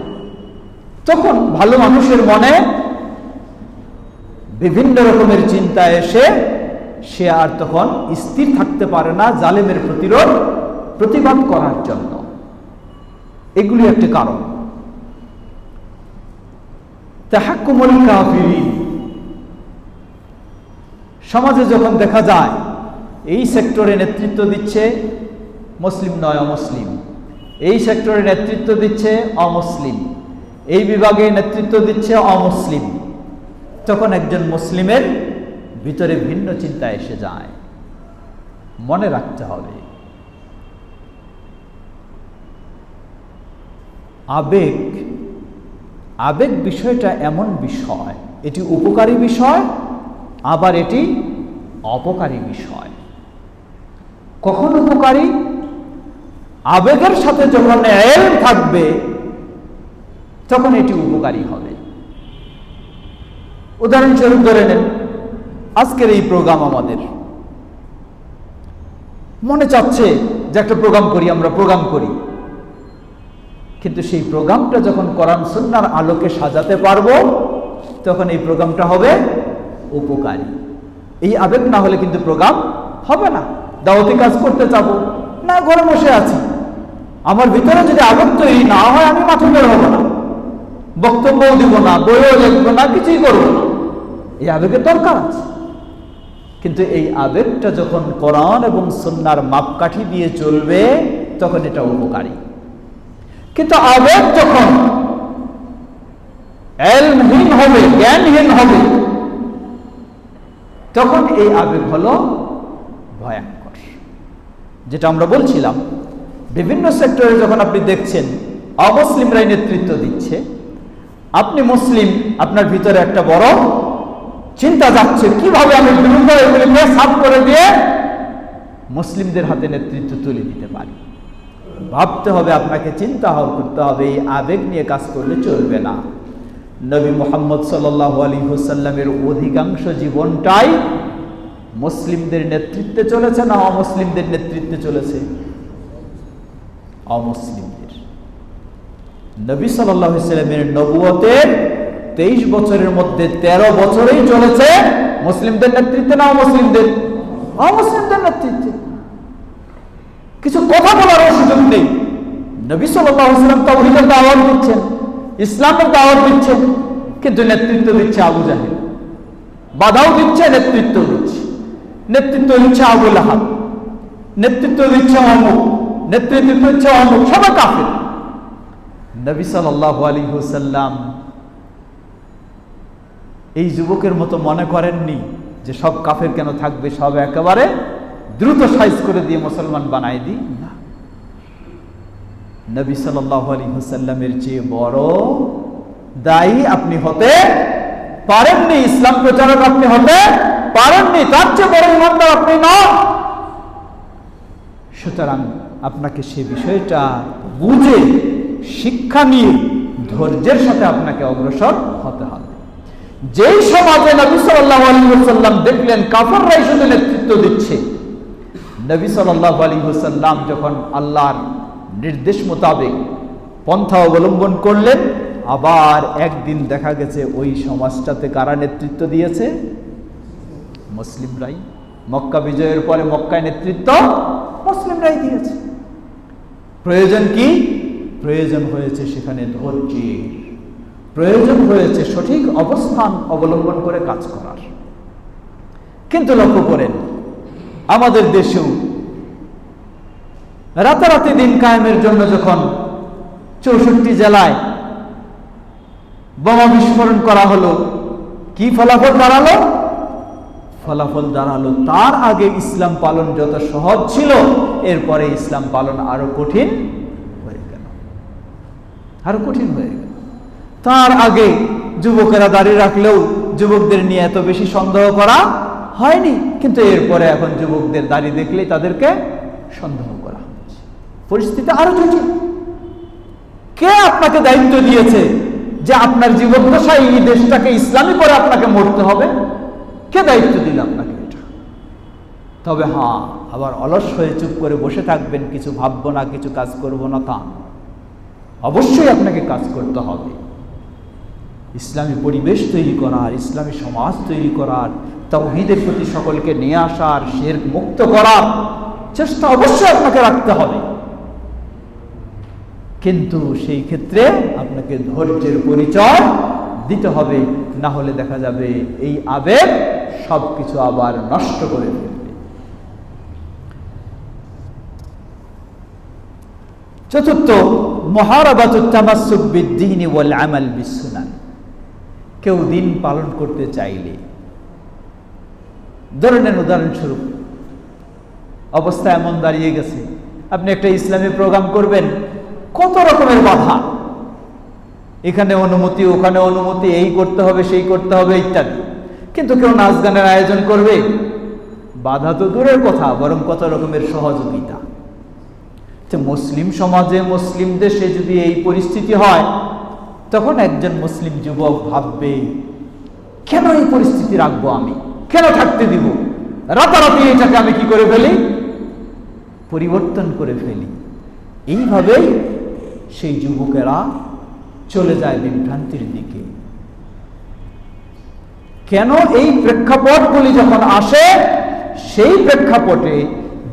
তখন ভালো মানুষের মনে বিভিন্ন রকমের চিন্তা এসে সে আর তখন স্থির থাকতে পারে না জালেমের প্রতিবাদ করার জন্য। এগুলি একটি কারণ। তাহাক্কুমুল কাফিরিন, সমাজে যখন দেখা যায় এই সেক্টরে নেতৃত্ব দিচ্ছে মুসলিম নয় অমুসলিম, এই সেক্টরে নেতৃত্ব দিচ্ছে অমুসলিম, এই বিভাগে নেতৃত্ব দিচ্ছে অমুসলিম, তখন একজন মুসলিমের ভিতরে ভিন্ন চিন্তা এসে যায়। মনে রাখতে হবে, আবেগ বিষয়টা এমন বিষয়, এটি উপকারী বিষয় আবার এটি অপকারী বিষয়। কখন উপকারী? আবেগের সাথে যখন ইলম থাকবে তখন এটি উপকারী হবে। উদাহরণস্বরূপ ধরে নেন, আজকের এই প্রোগ্রাম আমাদের মনে চাচ্ছে যে একটা প্রোগ্রাম করি, আমরা প্রোগ্রাম করি, কিন্তু সেই প্রোগ্রামটা যখন কোরআন সুন্নাহর আলোকে সাজাতে পারবো তখন এই প্রোগ্রামটা হবে উপকারী। এই আবেগ না হলে কিন্তু প্রোগ্রাম হবে না। দাওয়াতি কাজ করতে যাবো না, ঘরে বসে আছি, আমার ভিতরে যদি আবেগ তৈরি না হয় আমি মাঠে বের হবো না, বক্তব্যও দিব না, বইও লিখবো না, কিছুই করবো না। এই আবেগের দরকার আছে, কিন্তু এই আবেগটা যখন কোরআন এবং সুন্নাহর মাপকাঠি দিয়ে চলবে তখন এটা উপকারী। কিন্তু আবেগ যখন ইলমহীন হবে, জ্ঞানহীন হবে, তখন এই আবেগ হলো ভয়ঙ্কর। যেটা আমরা বলছিলাম, বিভিন্ন সেক্টরে যখন আপনি দেখছেন অমুসলিমরাই নেতৃত্ব দিচ্ছে, আপনি মুসলিম, আপনার ভিতরে একটা বড় চিন্তা যাচ্ছে কিভাবে আমি বিরুদ্ধ এগুলিকে সাফ করে দিয়ে মুসলিমদের হাতে নেতৃত্ব তুলে দিতে পারি। ভাবতে হবে, আপনাকে চিন্তা করতে হবে, এই আবেগ নিয়ে কাজ করলে চলবে না। নবী মুহাম্মদ সাল্লাল্লাহু আলাইহি ওয়াসাল্লামের অধিকাংশ জীবনটাই মুসলিমদের নেতৃত্বে চলেছে না অমুসলিমদের নেতৃত্বে চলেছে? অমুসলিমদের। নবী সাল্লাল্লাহু আলাইহি ওয়াসাল্লামের নবুয়তের 23 বছরের মধ্যে 13 বছরেই চলেছে মুসলিমদের নেতৃত্বে না অমুসলিমদের? অমুসলিমদের নেতৃত্বে। কিছু কথা বলার সুযোগ নেই। নবী সাল্লাল্লাহু আলাইহি ওয়াসাল্লাম তাওহীদের দাওয়াত দিচ্ছেন, ইসলামের দাওয়াত দিচ্ছেন, কিন্তু নেতৃত্ব দিচ্ছে আবু জাহেল, বাধাও দিচ্ছে, নেতৃত্ব দিচ্ছে। নেতৃত্ব দিচ্ছে আবু লাহাব, নেতৃত্ব দিচ্ছে অমুক, নেতৃত্ব দিচ্ছে অমুক, সবাই কাফের। নবী সাল্লাল্লাহু আলাইহি ওয়াসাল্লাম এই যুবকের মতো মনে করেননি যে সব কাফের কেন থাকবে, সব একেবারে দ্রুত সাইজ করে দিয়ে মুসলমান বানাই দিই না। নবী সাল্লাল্লাহু আলাইহি ওয়াসাল্লামের চেয়ে বড় দায়ী আপনি হতে পারেননি, ইসলাম প্রচারক আপনি হতে পারেননি, তার চেয়ে বড় ইমানদার আপনি নন। সুতরাং আপনাকে সে বিষয়টা বুঝে শিক্ষা নিয়ে ধৈর্যের সাথে আপনাকে অগ্রসর হতে হবে। যেই সমাজে নবী সাল্লাল্লাহু আলাইহি ওয়াসাল্লাম দেখলেন কাফেররাই শুধু নেতৃত্ব দিচ্ছে, নবী সাল্লাল্লাহু আলাইহি ওয়াসাল্লাম যখন আল্লাহর নির্দেশ মোতাবেক পন্থা অবলম্বন করলেন, আবার একদিন দেখা গেছে ওই সমাজটাতে কারা নেতৃত্ব দিয়েছে? মুসলিমরাই। মক্কা বিজয়ের পরে মক্কায় নেতৃত্ব মুসলিমরাই দিয়েছে। প্রয়োজন কি? প্রয়োজন হয়েছে সেখানে ধৈর্যের, প্রয়োজন হয়েছে সঠিক অবস্থান অবলম্বন করে কাজ করার। কিন্তু লক্ষ্য করেন, আমাদের দেশেও রাতারাতি দিন কায়েমের জন্য যখন 64 জেলায় বোমা বিস্ফোরণ করা হলো, কি ফলাফল দাঁড়ালো? ফলাফল দাঁড়ালো তার আগে ইসলাম পালন যত সহজ ছিল, এরপরে ইসলাম পালন আরো কঠিন হয়ে গেল, আরো কঠিন হয়ে গেল। তার আগে যুবকেরা দাঁড়িয়ে রাখলেও যুবকদের নিয়ে এত বেশি সন্দেহ করা হয়নি, কিন্তু এরপরে এখন যুবকদের দাঁড়িয়ে দেখলেই তাদেরকে সন্দেহ করা হচ্ছে। পরিস্থিতি আরো জটিল। কে আপনাকে দায়িত্ব দিয়েছে যে আপনার জীবদ্দশায় এই দেশটাকে ইসলামী করে আপনাকে মরতে হবে? কে দায়িত্ব দিল আপনাকে এটা? তবে হ্যাঁ, আবার অলস হয়ে চুপ করে বসে থাকবেন, কিছু ভাববো না, কিছু কাজ করব না, তা অবশ্যই আপনাকে কাজ করতে হবে। ইসলামী পরিবেশ তৈরি করার, ইসলামী সমাজ তৈরি করার, তাওহীদের প্রতি সকলকে নিয়ে আসার, শিরক মুক্ত করার চেষ্টা অবশ্যই আপনাকে রাখতে হবে। কিন্তু সেই ক্ষেত্রে আপনাকে ধৈর্যের পরিচয় দিতে হবে, না হলে দেখা যাবে এই আবেগ সবকিছু আবার নষ্ট করে ফেলবে। চতুর্থ, মুহারাবাতুত তামাসসুক বিদ্দীন ওয়াল আমাল বিসসুনান। কেউ দিন পালন করতে চাইলে, ধরে নেন উদাহরণস্বরূপ অবস্থা এমন দাঁড়িয়ে গেছে, আপনি একটা ইসলামী প্রোগ্রাম করবেন, কত রকমের বাধা, এখানে অনুমতি, ওখানে অনুমতি, এই করতে হবে, সেই করতে হবে ইত্যাদি। কিন্তু কেউ নাচ গানের আয়োজন করবে? বাধা তো দূরের কথা, বরং কত রকমের সহযোগিতা। তো মুসলিম সমাজে, মুসলিম দেশে যদি এই পরিস্থিতি হয়, তখন একজন মুসলিম যুবক ভাববে, কেন এই পরিস্থিতি রাখবো আমি, কেন থাকতে দিব? রাতারাতি এটাকে আমি কি করে ফেলি? পরিবর্তন করে ফেলি। এইভাবেই সেই যুবকেরা চলে যায় বিভ্রান্তির দিকে। কেন? এই প্রেক্ষাপটগুলি যখন আসে, সেই প্রেক্ষাপটে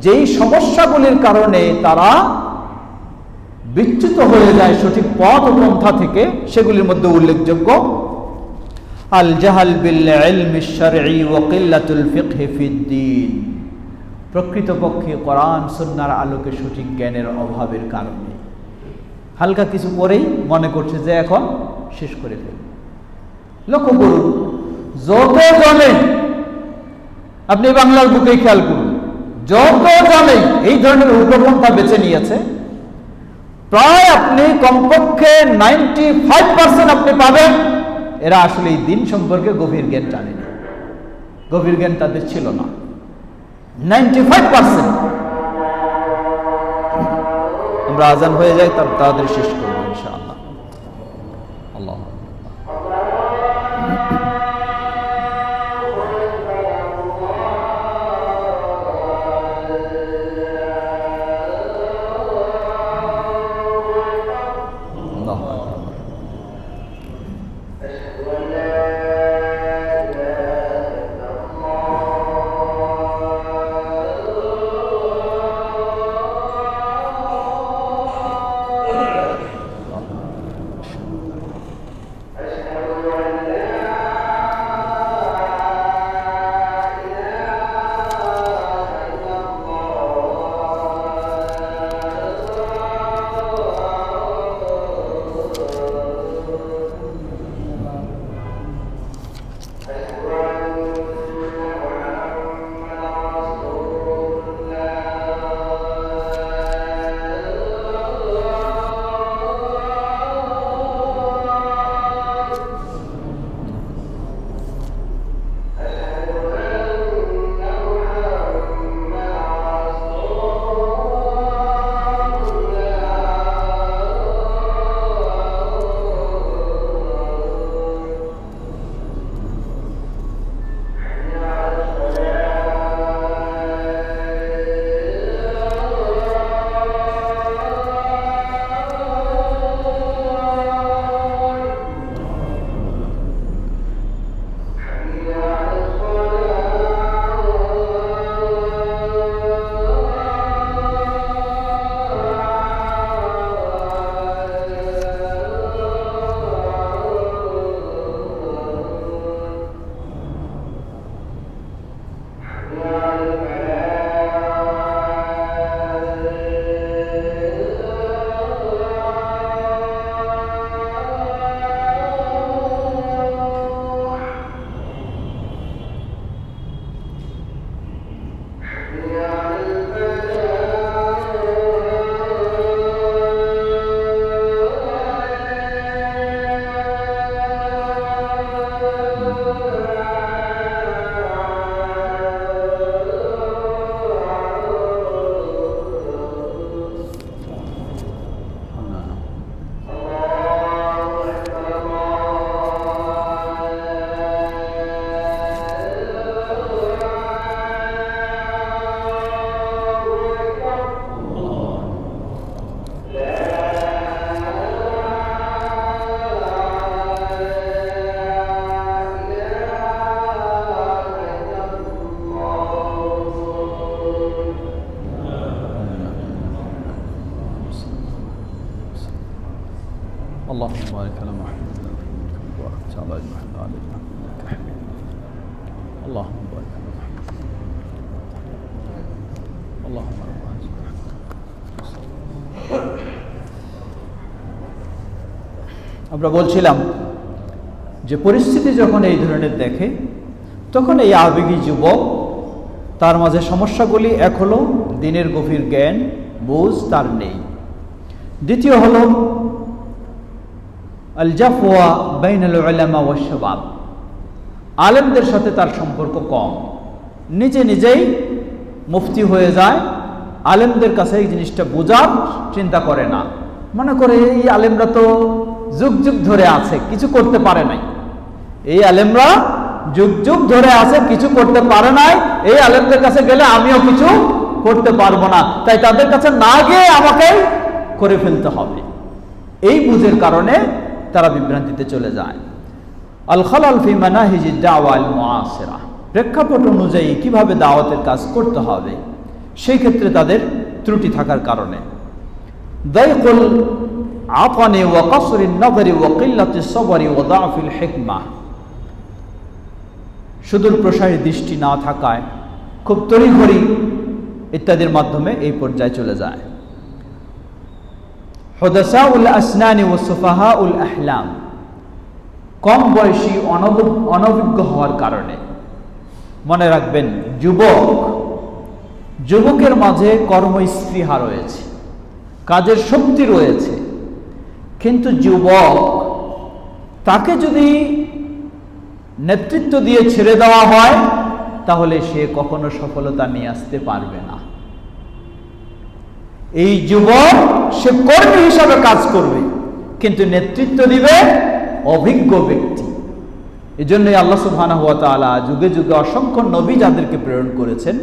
যেই সমস্যাগুলির কারণে তারা বিচ্যুত হয়ে যায় সঠিক পথ ও পন্থা থেকে, সেগুলির মধ্যে উল্লেখযোগ্য আল জাহাল বিল ইলমি শারঈ ওয়া কিল্লাতুল ফিকহ ফিদ্দীন। প্রকৃতপক্ষে কোরআন সুন্নাহর আলোকে সঠিক জ্ঞানের অভাবের কারণে হালকা কিছু পরেই মনে করছে যে এখন শেষ করে ফেলবে। লক্ষ্য করুন, যত জানেন, আপনি বাংলার বুকে খেয়াল করুন, যত জানেন এই ধরনের উগ্রপন্থা বেছে নিয়েছে, প্রায় আপনি কমপক্ষে 95% আপনি পাবেন এরা আসলে এই দিন সম্পর্কে গভীর জ্ঞান জানেনি, গভীর জ্ঞান তাদের ছিল না। 95%। আমরা আজান হয়ে যাই, তাদের শেষ করবো ইনশাআল্লাহ। আল্লাহ اللهم بارك على محمد وبارك على محمد وعلى محمد اللهم بارك على محمد اللهم بارك আমরা বলছিলাম যে পরিস্থিতি যখন এই ধরনের দেখে, তখন এই আবেগী যুবক, তার মাঝে সমস্যাগুলি এক হলো দিনের গভীর জ্ঞান বুঝ তার নেই, দ্বিতীয় হলো আল জাফওয়া বাইনাল উলামা ওয়াশ শাবাব, আলেমদের সাথে তার সম্পর্ক কম, নিজে নিজেই মুফতি হয়ে যায়, আলেমদের কাছে এই জিনিসটা বোঝার চিন্তা করে না, মনে করে এই আলেমরা তো যুগ যুগ ধরে আছে, কিছু করতে পারে নাই, এই আলেমরা যুগ যুগ ধরে আছে, কিছু করতে পারে নাই, এই আলেমদের কাছে গেলে আমিও কিছু করতে পারবো না, তাই তাদের কাছে না গিয়ে আমাকে করে ফেলতে হবে। এই বুঝের কারণে তারা বিভ্রান্তিতে চলে যায়। আল খালাল ফি মানাহিজিদ দাওয়া আল মুআসিরা, প্রেক্ষাপট অনুযায়ী কিভাবে দাওয়াতের কাজ করতে হবে সেই ক্ষেত্রে তাদের ত্রুটি থাকার কারণে। দাইকুল আফানি ওয়া কাসরিন নাযরি ওয়া কিল্লাতিস সবরি ওয়া দাফিল হিকমা, সুদূর প্রসারী দৃষ্টি না থাকায়, খুব তড়িঘড়ি ইত্যাদির মাধ্যমে এই পর্যায়ে চলে যায়। হুদাসাউল আসনানি ওয়া সুফাহাউল আহলাম, কম বয়সী অনভিজ্ঞ হওয়ার কারণে। মনে রাখবেন, যুবকের মাঝে কর্মস্পৃহা রয়েছে, কাজের শক্তি রয়েছে, কিন্তু যুবক তাকে যদি নেতৃত্ব দিয়ে ছেড়ে দেওয়া হয় তাহলে সে কখনো সফলতা নিয়ে আসতে পারবে না। এই যুবক সে কর্মী হিসাবে কাজ করবে, কিন্তু নেতৃত্ব দিবে অভিজ্ঞ ব্যক্তি। এই জন্যই আল্লাহ সুবহানাহু ওয়া তাআলা যুগে যুগে অসংখ্য নবী যাদেরকে প্রেরণ করেছেন,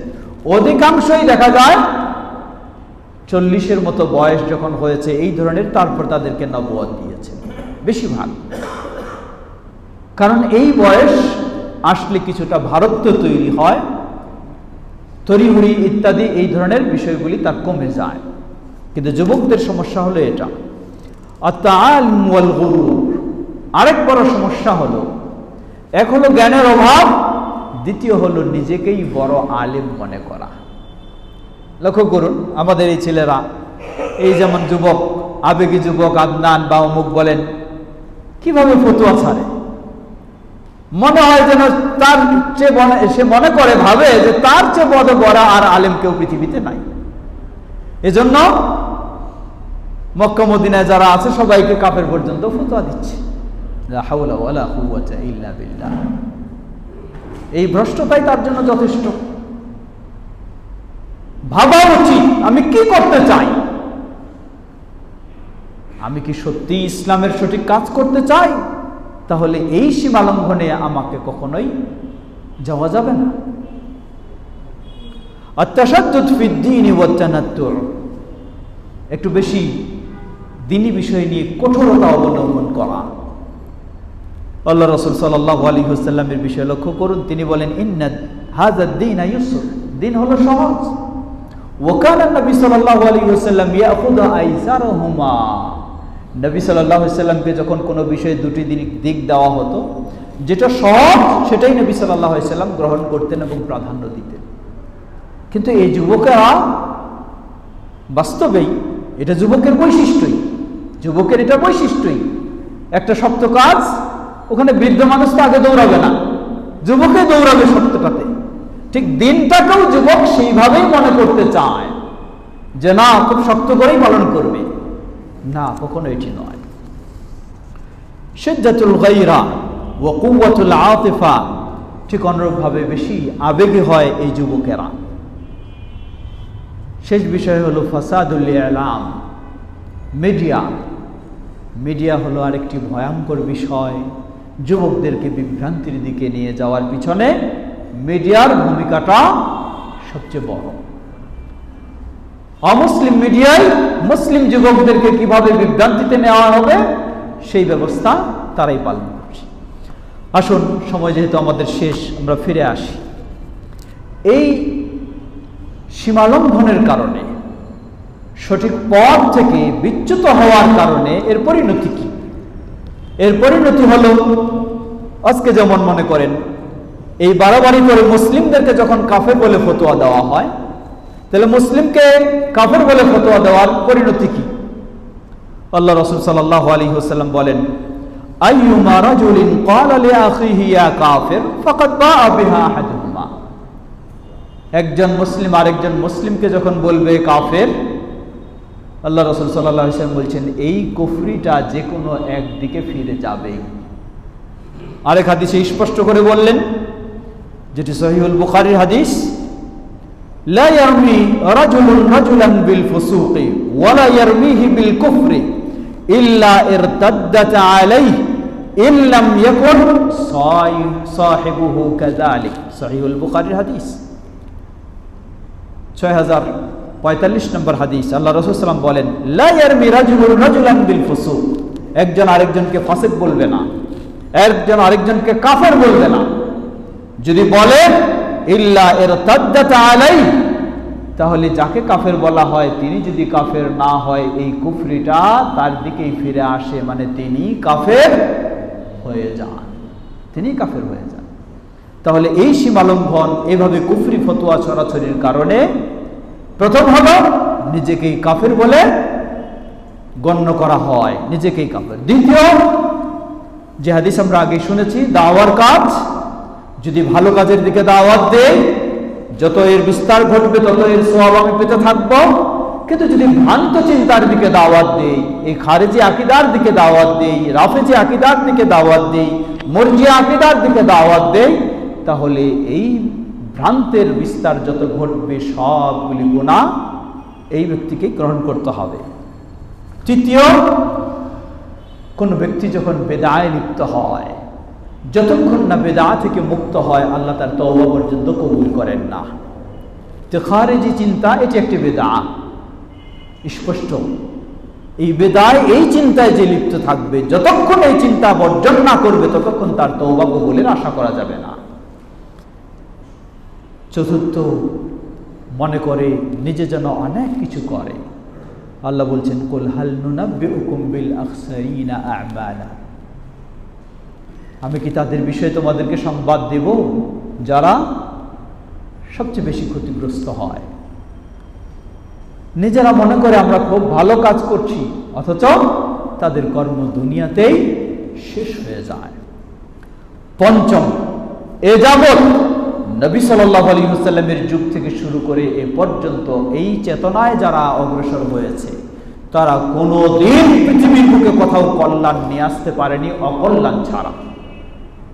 অধিকাংশই দেখা যায় 40-এর মতো বয়স যখন হয়েছে এই ধরনের, তারপর তাদেরকে নবুয়ত দিয়েছেন বেশিরভাগ। কারণ এই বয়স আসলে কিছুটা ভারত্ব তৈরি হয়, তড়িঘড়ি ইত্যাদি এই ধরনের বিষয়গুলি তার কমে যায়। কিন্তু যুবকদের সমস্যা হলো এটা। আত-তাআল্লুম ওয়াল গুরুর, আরেক বড় সমস্যা হলো, এক হলো জ্ঞানের অভাব, দ্বিতীয় হলো নিজেকেই বড় আলেম মনে করা। লক্ষ্য করুন, আমাদের এই ছেলেরা, এই যেমন যুবক, আবেগী যুবক আদনান বা অমুক বলেন, কিভাবে ফতোয়া ছাড়ে, মনে হয় যেন তার চেয়ে, সে মনে করে, ভাবে যে তার চেয়ে বড় আর আলেম কেউ পৃথিবীতে নাই। এজন্য মক্কা মদিনায় যারা আছে সবাইকে কাফের পর্যন্ত ফতোয়া দিচ্ছে। লা হাওলা ওয়ালা কুওয়াতা ইল্লা বিল্লাহ। এই ভ্রষ্টতাই তার জন্য যথেষ্ট। ভাবা উচিত, আমি কি করতে চাই, আমি কি সত্যি ইসলামের সঠিক কাজ করতে চাই, তাহলে এই সীমা লঙ্ঘনে আমাকে কখনোই যাওয়া যাবে না। আত-তাশাদ্দুদ ফিদ-দীন ওয়া তানাত্তুর, একটু বেশি দ্বীনি বিষয় নিয়ে কঠোরতা অবলম্বন করা। আল্লাহ রাসূল সাল্লাল্লাহু আলাইহি ওয়াসাল্লামের বিষয়ে লক্ষ্য করুন, তিনি বলেন, ইন্না হাযা-দ্দীনা ইউসর, দিন হলো সহজ। ওয়া কানা নবী সাল্লাল্লাহু আলাইহি ওয়াসাল্লাম ইয়াখুযু আইসারহুমা, নবী সাল্লাল্লাহু আলাইহি ওয়াসাল্লামকে যখন কোনো বিষয়ে দুটি দিক দেওয়া হতো, যেটা সহজ সেটাই নবী সাল্লাল্লাহু আলাইহি ওয়াসাল্লাম গ্রহণ করতেন এবং প্রাধান্য দিতেন। কিন্তু এই যুবকেরা বাস্তবেই, এটা যুবকের বৈশিষ্ট্যই, যুবকের এটা বৈশিষ্ট্যই, একটা শক্ত কাজ, ওখানে বৃদ্ধ মানুষ তো আগে দৌড়াবে না, যুবকে দৌড়াবে শক্তটাতে। ঠিক দিনটাকেও যুবক সেইভাবেই মনে করতে চায় যে না, খুব শক্ত করেই পালন করবে, না, কখনো এটি নয়। শিদ্দাতুল গায়রা ওয়া কুওয়াতুল আতিফা, ঠিক অনুরূপভাবে বেশি আবেগী হয় এই যুবকেরা। শেষ বিষয় হলো ফাসাদুল ইলাম, মিডিয়া হলো আরেকটি ভয়ঙ্কর বিষয়। যুবকদেরকে বিভ্রান্তির দিকে নিয়ে যাওয়ার পিছনে মিডিয়ার ভূমিকাটা সবচেয়ে বড়। অমুসলিম মিডিয়ায় মুসলিম যুবকদেরকে কিভাবে বিভ্রান্তিতে নেওয়া হবে সেই ব্যবস্থা তারাই পালন করছে। আসুন, সময় যেহেতু আমাদের শেষ, আমরা ফিরে আসি। এই সীমালঙ্ঘনের কারণে, সঠিক পথ থেকে বিচ্যুত হওয়ার কারণে এর পরিণতি কি? এর পরিণতি হলো, আজকে যেমন মনে করেন, এই বাড়াবাড়ি করে মুসলিমদেরকে যখন কাফের বলে ফতোয়া দেওয়া হয়, তাহলে মুসলিমকে কাফের বলে ফতোয়া দেওয়ার পরিণতি কি? আল্লাহ রাসূল সাল্লাল্লাহু আলাইহি ওয়াসাল্লাম বলেন, আইয়ুমা রাজুলিন ক্বালা লিআখিহি ইয়া কাফির ফাকাদ বাআ বিহা আহাদুহুমা, একজন মুসলিম আরেকজন মুসলিমকে যখন বলবে কাফের, আল্লাহ রাসূল সাল্লাল্লাহু আলাইহি ওয়াসাল্লাম বলছেন, এই কুফরিটা যে কোনো একদিকে ফিরে যাবে। আরেক হাদিসে স্পষ্ট করে বললেন, যেটি সহিহুল বুখারীর হাদিস, লা ইয়ারমি রাজুলুন রাজুলান বিল ফুসুকি ওয়া লা ইয়ারমিহি বিল কুফরি ইল্লা ইরতাদ্দাত আলাইহি ইল্লাম ইয়াকুন সাহিবুহু কাযালিক। সহিহুল বুখারীর হাদিস 6045 নম্বর হাদিস। আল্লাহ রাসূল সাল্লাল্লাহু আলাইহি ওয়াসাল্লাম বলেন, লা ইয়ারমি রাজুলুন রাজুলান বিল ফুসুক, একজন আরেকজনকে ফাসিক বলবে না, একজন আরেকজনকে কাফের বলবে না। যদি বলে ইল্লা ইরতাদ্দাত আলাইহি, তাহলে যাকে কাফের বলা হয় তিনি যদি কাফের না হয়, এই কুফরিটা তার দিকেই ফিরে আসে, মানে তিনি কাফের হয়ে যান, তিনি কাফের হয়ে যান। তাহলে এই সীমালঙ্ঘন, এভাবে কুফরি ফতোয়া ছড়াছড়ির কারণে প্রথম হলো নিজেকেই কাফের বলে গণ্য করা হয়, নিজেকেই কাফের। দ্বিতীয়, যে হাদিস আমরা আগে শুনেছি, দাওয়ার কাজ, যদি ভালো কাজের দিকে দাওয়াত দেয়, যত এর বিস্তার ঘটবে তত এর সওয়াব আমি পেতে থাকবো। কিন্তু যদি ভ্রান্ত চিন্তার দিকে দাওয়াত দেই, এই খারেজি আকীদার দিকে দাওয়াত দেই, রাফেজি আকীদার দিকে দাওয়াত দেই, মুরজিয়া আকীদার দিকে দাওয়াত দেই, তাহলে এই ভ্রান্তের বিস্তার যত ঘটবে সবগুলি গুনাহ এই ব্যক্তিকে গ্রহণ করতে হবে। তৃতীয়, কোন ব্যক্তি যখন বেদায় লিপ্ত হয়, যতক্ষণ না বেদা থেকে মুক্ত হয়, আল্লাহ তার তওবা পর্যন্ত কবুল করেন না। তো খারেজি চিন্তা এটি একটি বেদা, স্পষ্ট। এই বেদায়, এই চিন্তায় যে লিপ্ত থাকবে, যতক্ষণ এই চিন্তা বর্জন না করবে ততক্ষণ তার তওবা কবুলের আশা করা যাবে না। চতুর্থ, মনে করে নিজে যেন অনেক কিছু করে। আল্লাহ বলছেন, কুল হাল নুনাব্বিউকুম বিল আখসারিনা আ'মালা, আমি কি তাদের বিষয়ে তোমাদেরকে সংবাদ দেব যারা সবচেয়ে বেশি ক্ষতিগ্রস্ত হয়। নিজেরা মনে করে আমরা খুব ভালো কাজ করছি, অথচ তাদের কর্ম দুনিয়াতেই শেষ হয়ে যায়। পঞ্চম, এ যাবৎ নবী সাল্লাল্লাহু আলাইহি ওয়াসাল্লামের যুগ থেকে শুরু করে এ পর্যন্ত এই চেতনায় যারা অগ্রসর হয়েছে, তারা কোনোদিন পৃথিবীর বুকে কোথাও কল্যাণ নিয়ে আসতে পারেনি অকল্যাণ ছাড়া,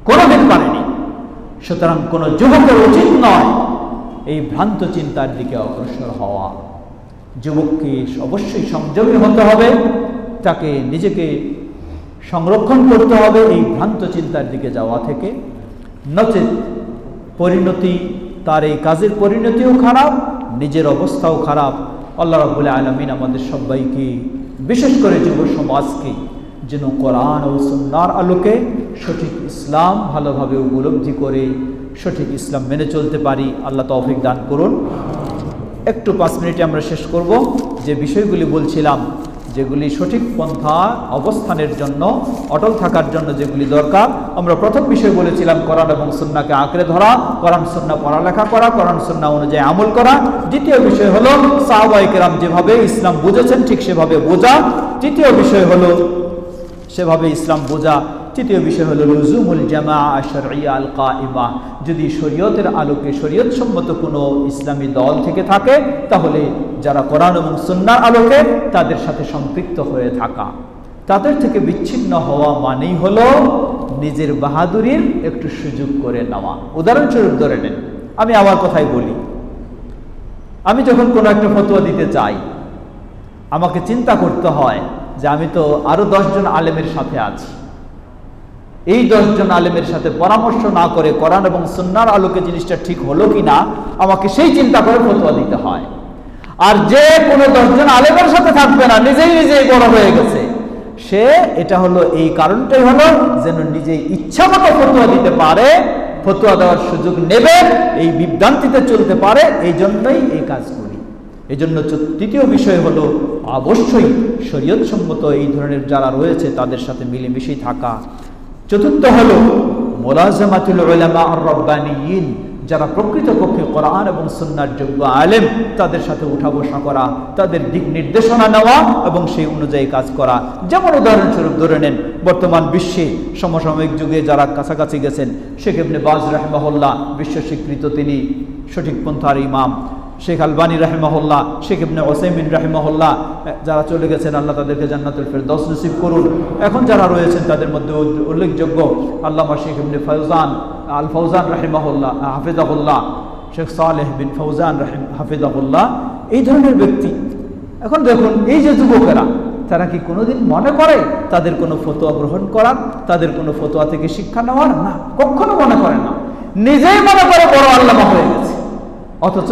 কোনোদিন পারেনি। সুতরাং কোনো যুবকের উচিত নয় এই ভ্রান্ত চিন্তার দিকে অগ্রসর হওয়া। যুবককে অবশ্যই সংযমী হতে হবে, তাকে নিজেকে সংরক্ষণ করতে হবে এই ভ্রান্ত চিন্তার দিকে যাওয়া থেকে, নচেত পরিণতি, তার এই কাজের পরিণতিও খারাপ, নিজের অবস্থাও খারাপ। আল্লাহ রাব্বুল আলামিন আমাদের সবাইকে, বিশেষ করে যুব সমাজকে, যেন কোরআন ও সুন্নাহর আলোকে সঠিক ইসলাম ভালোভাবে উপলব্ধি করে সঠিক ইসলাম মেনে চলতে পারি। আল্লাহ তৌফিক দান করুন। একটু 5 মিনিটে আমরা শেষ করব। যে বিষয়গুলি বলছিলাম, যেগুলি সঠিক পন্থা অবস্থানের জন্য, অটল থাকার জন্য যেগুলি দরকার, আমরা প্রথম বিষয় বলেছিলাম কোরআন এবং সুন্নাহকে আঁকড়ে ধরা, কোরআন সুন্নাহ পড়ালেখা করা, কোরআন সুন্নাহ অনুযায়ী আমল করা। দ্বিতীয় বিষয় হলো সাহাবায়ে কেরাম যেভাবে ইসলাম বুঝেছেন ঠিক সেভাবে বোঝা। তৃতীয় বিষয় হলো সেভাবে ইসলাম বোঝা। তৃতীয় বিষয় হলো লুজুমুল জামাআ আশ-শারঈয়া আল কাইমা, যদি শরীয়তের আলোকে শরীয়ত সম্মত কোনো ইসলামী দল থেকে থাকে, তাহলে যারা কোরআন এবং সুন্নাহর আলোকে, তাদের সাথে সম্পৃক্ত হয়ে থাকা। তাদের থেকে বিচ্ছিন্ন হওয়া মানেই হলো নিজের বাহাদুরির একটু সুযোগ করে নেওয়া। উদাহরণস্বরূপ ধরে নেন, আমি আমার কথাই বলি, আমি যখন কোনো একটা ফতোয়া দিতে চাই, আমাকে চিন্তা করতে হয় যে আমি তো আরো 10 জন আলেমের সাথে আছি, এই 10 জন আলেমের সাথে পরামর্শ না করে কোরআন এবং সুন্নাহর আলোকে জিনিসটা ঠিক হলো কিনা আমাকে সেই চিন্তা করে ফতোয়া দিতে হয়। আর যে কোনো 10 জন আলেমের সাথে থাকবে না, নিজেই নিজেই বড় হয়ে গেছে, সে এটা হলো, এই কারণটাই হলো যেন নিজেই ইচ্ছা মতো ফতোয়া দিতে পারে, ফতোয়া দেওয়ার সুযোগ নেবে, এই বিভ্রান্তিতে চলতে পারে, এই জন্যই এই কাজ করি। এই জন্য তৃতীয় বিষয় হলো অবশ্যই শরীয়ত সম্মত এই ধরনের যারা রয়েছে তাদের সাথে মিলেমিশেই থাকা। চতুর্থ হলো মুলাজামাতুল উলামা আর রাব্বানিয়িন, যারা প্রকৃতপক্ষে কোরআন এবং সুন্নাহর যোগ্য আলেম, তাদের সাথে উঠা বসা করা, তাদের দিক নির্দেশনা নেওয়া এবং সেই অনুযায়ী কাজ করা। যেমন উদাহরণস্বরূপ ধরে নেন, বর্তমান বিশ্বে সমসাময়িক যুগে যারা কাছাকাছি গেছেন, শেখ ইবনে বাজ রাহিমাহুল্লাহ, বিশ্ব স্বীকৃত তিনি সঠিক পন্থার ইমাম, শেখ আলবানী রাহিমাহুল্লাহ, শেখ ইবনে উসাইমিন রাহিমাহুল্লাহ, যারা চলে গেছেন আল্লাহ তাদেরকে জান্নাতুল ফেরদৌস নসিব করুন। এখন যারা রয়েছেন তাদের মধ্যে উল্লেখযোগ্য আল্লামা শেখ ইবনে আল ফৌজান রাহিমাহুল্লাহ হাফিজাহুল্লাহ, শেখ সালেহ বিন ফৌজান হাফিজাহুল্লাহ, এই ধরনের ব্যক্তি। এখন দেখুন এই যে যুবকেরা, তারা কি কোনোদিন মনে করে তাদের কোনো ফতোয়া গ্রহণ করার, তাদের কোনো ফতোয়া থেকে শিক্ষা নেওয়ার? না, কখনো মনে করে না। নিজেই মনে করে বড় আল্লামা হয়ে গেছে, অথচ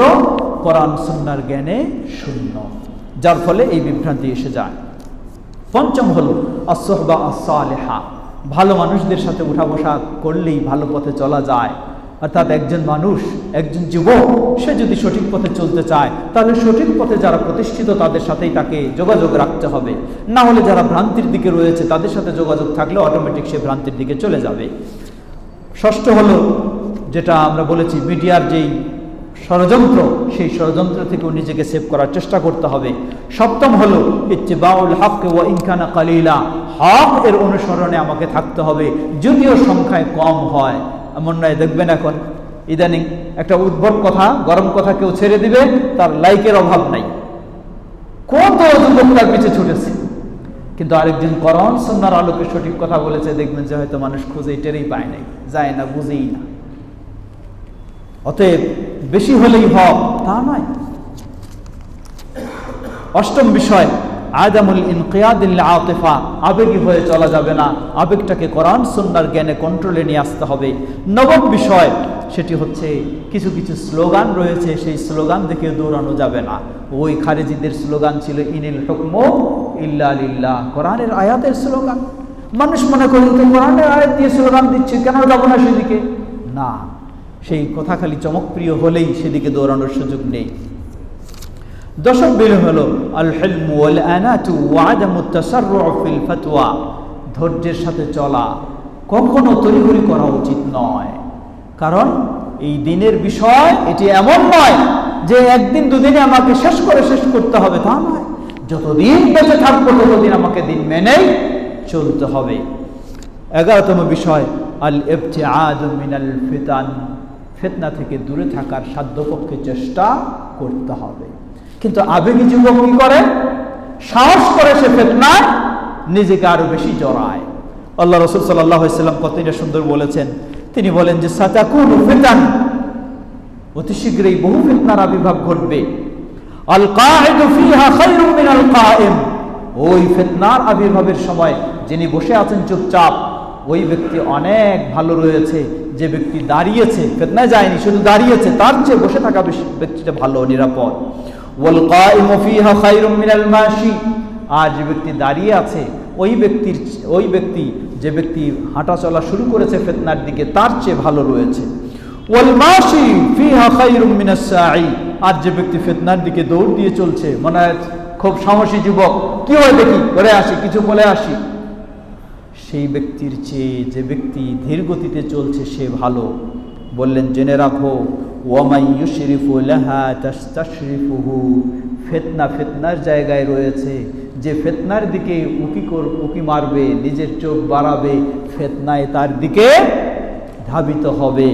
কোরআন সুন্নাহর জ্ঞানে শূন্য, যার ফলে এই বিভ্রান্তি এসে যায়। পঞ্চম হলো as-suhba as-salihah, ভালো মানুষদের সাথে উঠা বসা করলেই ভালো পথে চলা যায়। অর্থাৎ একজন মানুষ, একজন যুবক, সে যদি সঠিক পথে চলতে চায় তাহলে সঠিক পথে যারা প্রতিষ্ঠিত তাদের সাথেই তাকে যোগাযোগ রাখতে হবে। না হলে যারা ভ্রান্তির দিকে রয়েছে তাদের সাথে যোগাযোগ থাকলে অটোমেটিক সে ভ্রান্তির দিকে চলে যাবে। ষষ্ঠ হলো যেটা আমরা বলেছি, মিডিয়ার যেই ষড়যন্ত্র, সেই ষড়যন্ত্র থেকেও নিজেকে সেভ করার চেষ্টা করতে হবে। সপ্তম হলো ইত্তিবাউল হক ওয়া ইন কানা কালিলা, হক এর অনুসরণে আমাকে থাকতে হবে, যদিও সংখ্যায় কম হয়। এমন নয়, দেখবেন এখন ইদানিং একটা উদ্ভট কথা, গরম কথা কেউ ছেড়ে দিবে, তার লাইকের অভাব নাই, কত যুবক তার পিছে ছুটেছে। কিন্তু আরেকজন কোরআন সুন্নাহর আলোকে সঠিক কথা বলেছে, দেখবেন যে হয়তো মানুষ খুঁজেই টেরেই পায় নাই, যায় না, বুঝেই না। অতএব বেশি হলেই হক তা নয়। অষ্টম বিষয় আদামুল ইনকিয়াদিল আতিফা, আবেগী হয়ে চলা যাবে না, আবেগটাকে কোরআন সুন্নাহর জ্ঞানে কন্ট্রোলে নিয়ে আসতে হবে। নবম বিষয় সেটি হচ্ছে কিছু কিছু স্লোগান রয়েছে, সেই স্লোগান দেখে দৌড়ানো যাবে না। ওই খারেজিদের স্লোগান ছিল ইনিল হুকমু ইল্লা লিল্লাহ, কোরআনের আয়াতের স্লোগান। মানুষ মনে করে তো কোরআনের আয়াত দিয়ে স্লোগান দিচ্ছে, কেন যাব না সেদিকে? না, সেই কথা খালি চমকপ্রিয় হলেই সেদিকে দৌড়ানোর সুযোগ নেই। দশম বিল হলো আল হিলমু ওয়াল আনাতু ওয়া আদামুত তাসাররু ফিল ফাতওয়া, ধৈর্যের সাথে চলা, কখনো তড়িঘড়ি করা উচিত নয়। কারণ এই দিনের বিষয় এটি এমন নয় যে একদিন দুদিনে আমাকে শেষ করতে হবে, তা নয়। যতদিন বেঁচে থাকবো ততদিন আমাকে দিন মেনেই চলতে হবে। 11তম বিষয় আল ইবতিআদু মিনাল ফিতান, ফিতনা থেকে দূরে থাকার সাধ্যপক্ষে চেষ্টা করতে হবে। কিন্তু আবেগী যুবক কি করে? সাহস করে সে ফিতনায় নিজেকে আরো বেশি জড়ায়। আল্লাহ রাসূল সাল্লাল্লাহু আলাইহি ওয়াসাল্লাম কতটা সুন্দর বলেছেন, তিনি বলেন যে সাতাকুনু ফিতান, অতি শীঘ্রই বহু ফিতনার আবির্ভাব ঘটবে। আল কাঈদু ফিহা খায়রুম মিনাল কাঈম, ওই ফিতনার আবির্ভাবের সময় যিনি বসে আছেন চুপচাপ, ওই ব্যক্তি অনেক ভালো রয়েছে যে ব্যক্তি দাঁড়িয়েছে, ফিতনায় যায়নি, শুধু দাঁড়িয়েছে, তার চেয়ে বসে থাকা ব্যক্তিটা ভালো, নিরাপদ। ওয়াল কাঈমু ফিহা খায়রুম মিনাল মাশি, আর যে ব্যক্তি দাঁড়িয়ে আছে ওই ব্যক্তি যে ব্যক্তি হাঁটা চলা শুরু করেছে ফিতনার দিকে, তার চেয়ে ভালো রয়েছে। ওয়াল মাশি ফিহা খায়রুম মিনাস সাঈ, আর যে ব্যক্তি ফিতনার দিকে দৌড় দিয়ে চলছে, মনে হয় খুব সাহসী যুবক, কি হয় দেখি, করে আসি, কিছু বলে আসি, সেই ব্যক্তির চেয়ে যে ব্যক্তি ধীর গতিতে চলছে সে ভালো। বললেন জেনে রাখো, ওয়ামাই ইউশরিফু লাহা তাশরিফুহু, ফিতনার জায়গায় রয়েছে, যে ফিতনার দিকে উকি মারবে, নিজের চোখ বাড়াবে, ফিতনায় তার দিকে ধাবিত হবে।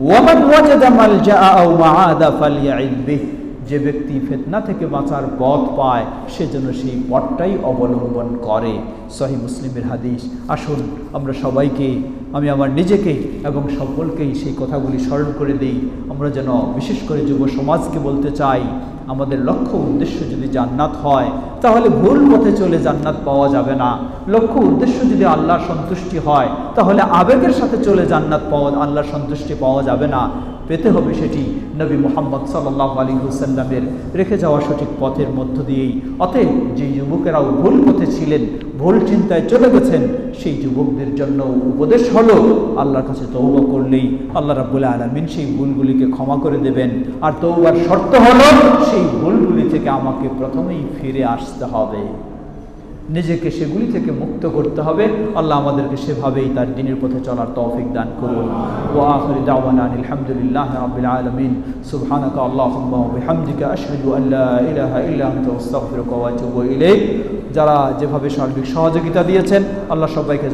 ওয়ামান ওয়াজাদা মালজাআ আও মাআদা ফালইআইদ বিহি, যে ব্যক্তি ফিতনা থেকে বাঁচার পথ পায় সেজন্য সেই পথটাই অবলম্বন করে। সহিহ মুসলিমের হাদিস। আসুন আমরা সবাইকে, আমি আমার নিজেকে এবং সকলকেই সেই কথাগুলি স্মরণ করে দিই। আমরা যেন বিশেষ করে যুব সমাজকে বলতে চাই, আমাদের লক্ষ্য উদ্দেশ্য যদি জান্নাত হয় তাহলে ভুল পথে চলে জান্নাত পাওয়া যাবে না। লক্ষ্য উদ্দেশ্য যদি আল্লাহর সন্তুষ্টি হয় তাহলে আবেগের সাথে চলে জান্নাত আল্লাহর সন্তুষ্টি পাওয়া যাবে না। পেতে হবে সেটি নবী মুহাম্মদ সাল্লাল্লাহু আলাইহি ওয়াসাল্লামের রেখে যাওয়া সঠিক পথের মধ্য দিয়েই। অতএব যে যুবকেরাও ভুল পথে ছিলেন, ভুল চিন্তায় চলে গেছেন, সেই যুবকদের জন্য উপদেশ হলো আল্লাহর কাছে তওবা করলেই আল্লাহ রাব্বুল আলামিন সেই ভুলগুলিকে ক্ষমা করে দেবেন। আর তওবার শর্ত হলো সেই ভুলগুলি থেকে আমাকে প্রথমেই ফিরে আসতে হবে, নিজেকে সেগুলি থেকে মুক্ত করতে হবে। আল্লাহ আমাদেরকে সেভাবেই তার দ্বীনের পথে চলার তৌফিক দান করুন। ওয়া আখিরু দাওয়ানা আলহামদুলিল্লাহি রাব্বিল আলামিন। সুবহানাকা আল্লাহুম্মা ওয়া বিহামদিকা আশহাদু আল লা ইলাহা ইল্লা আনতা আস্তাগফিরুকা ওয়া আতুবু ইলাইক। যারা যেভাবে সার্বিক সহযোগিতা দিয়েছেন, আল্লাহ সবাইকে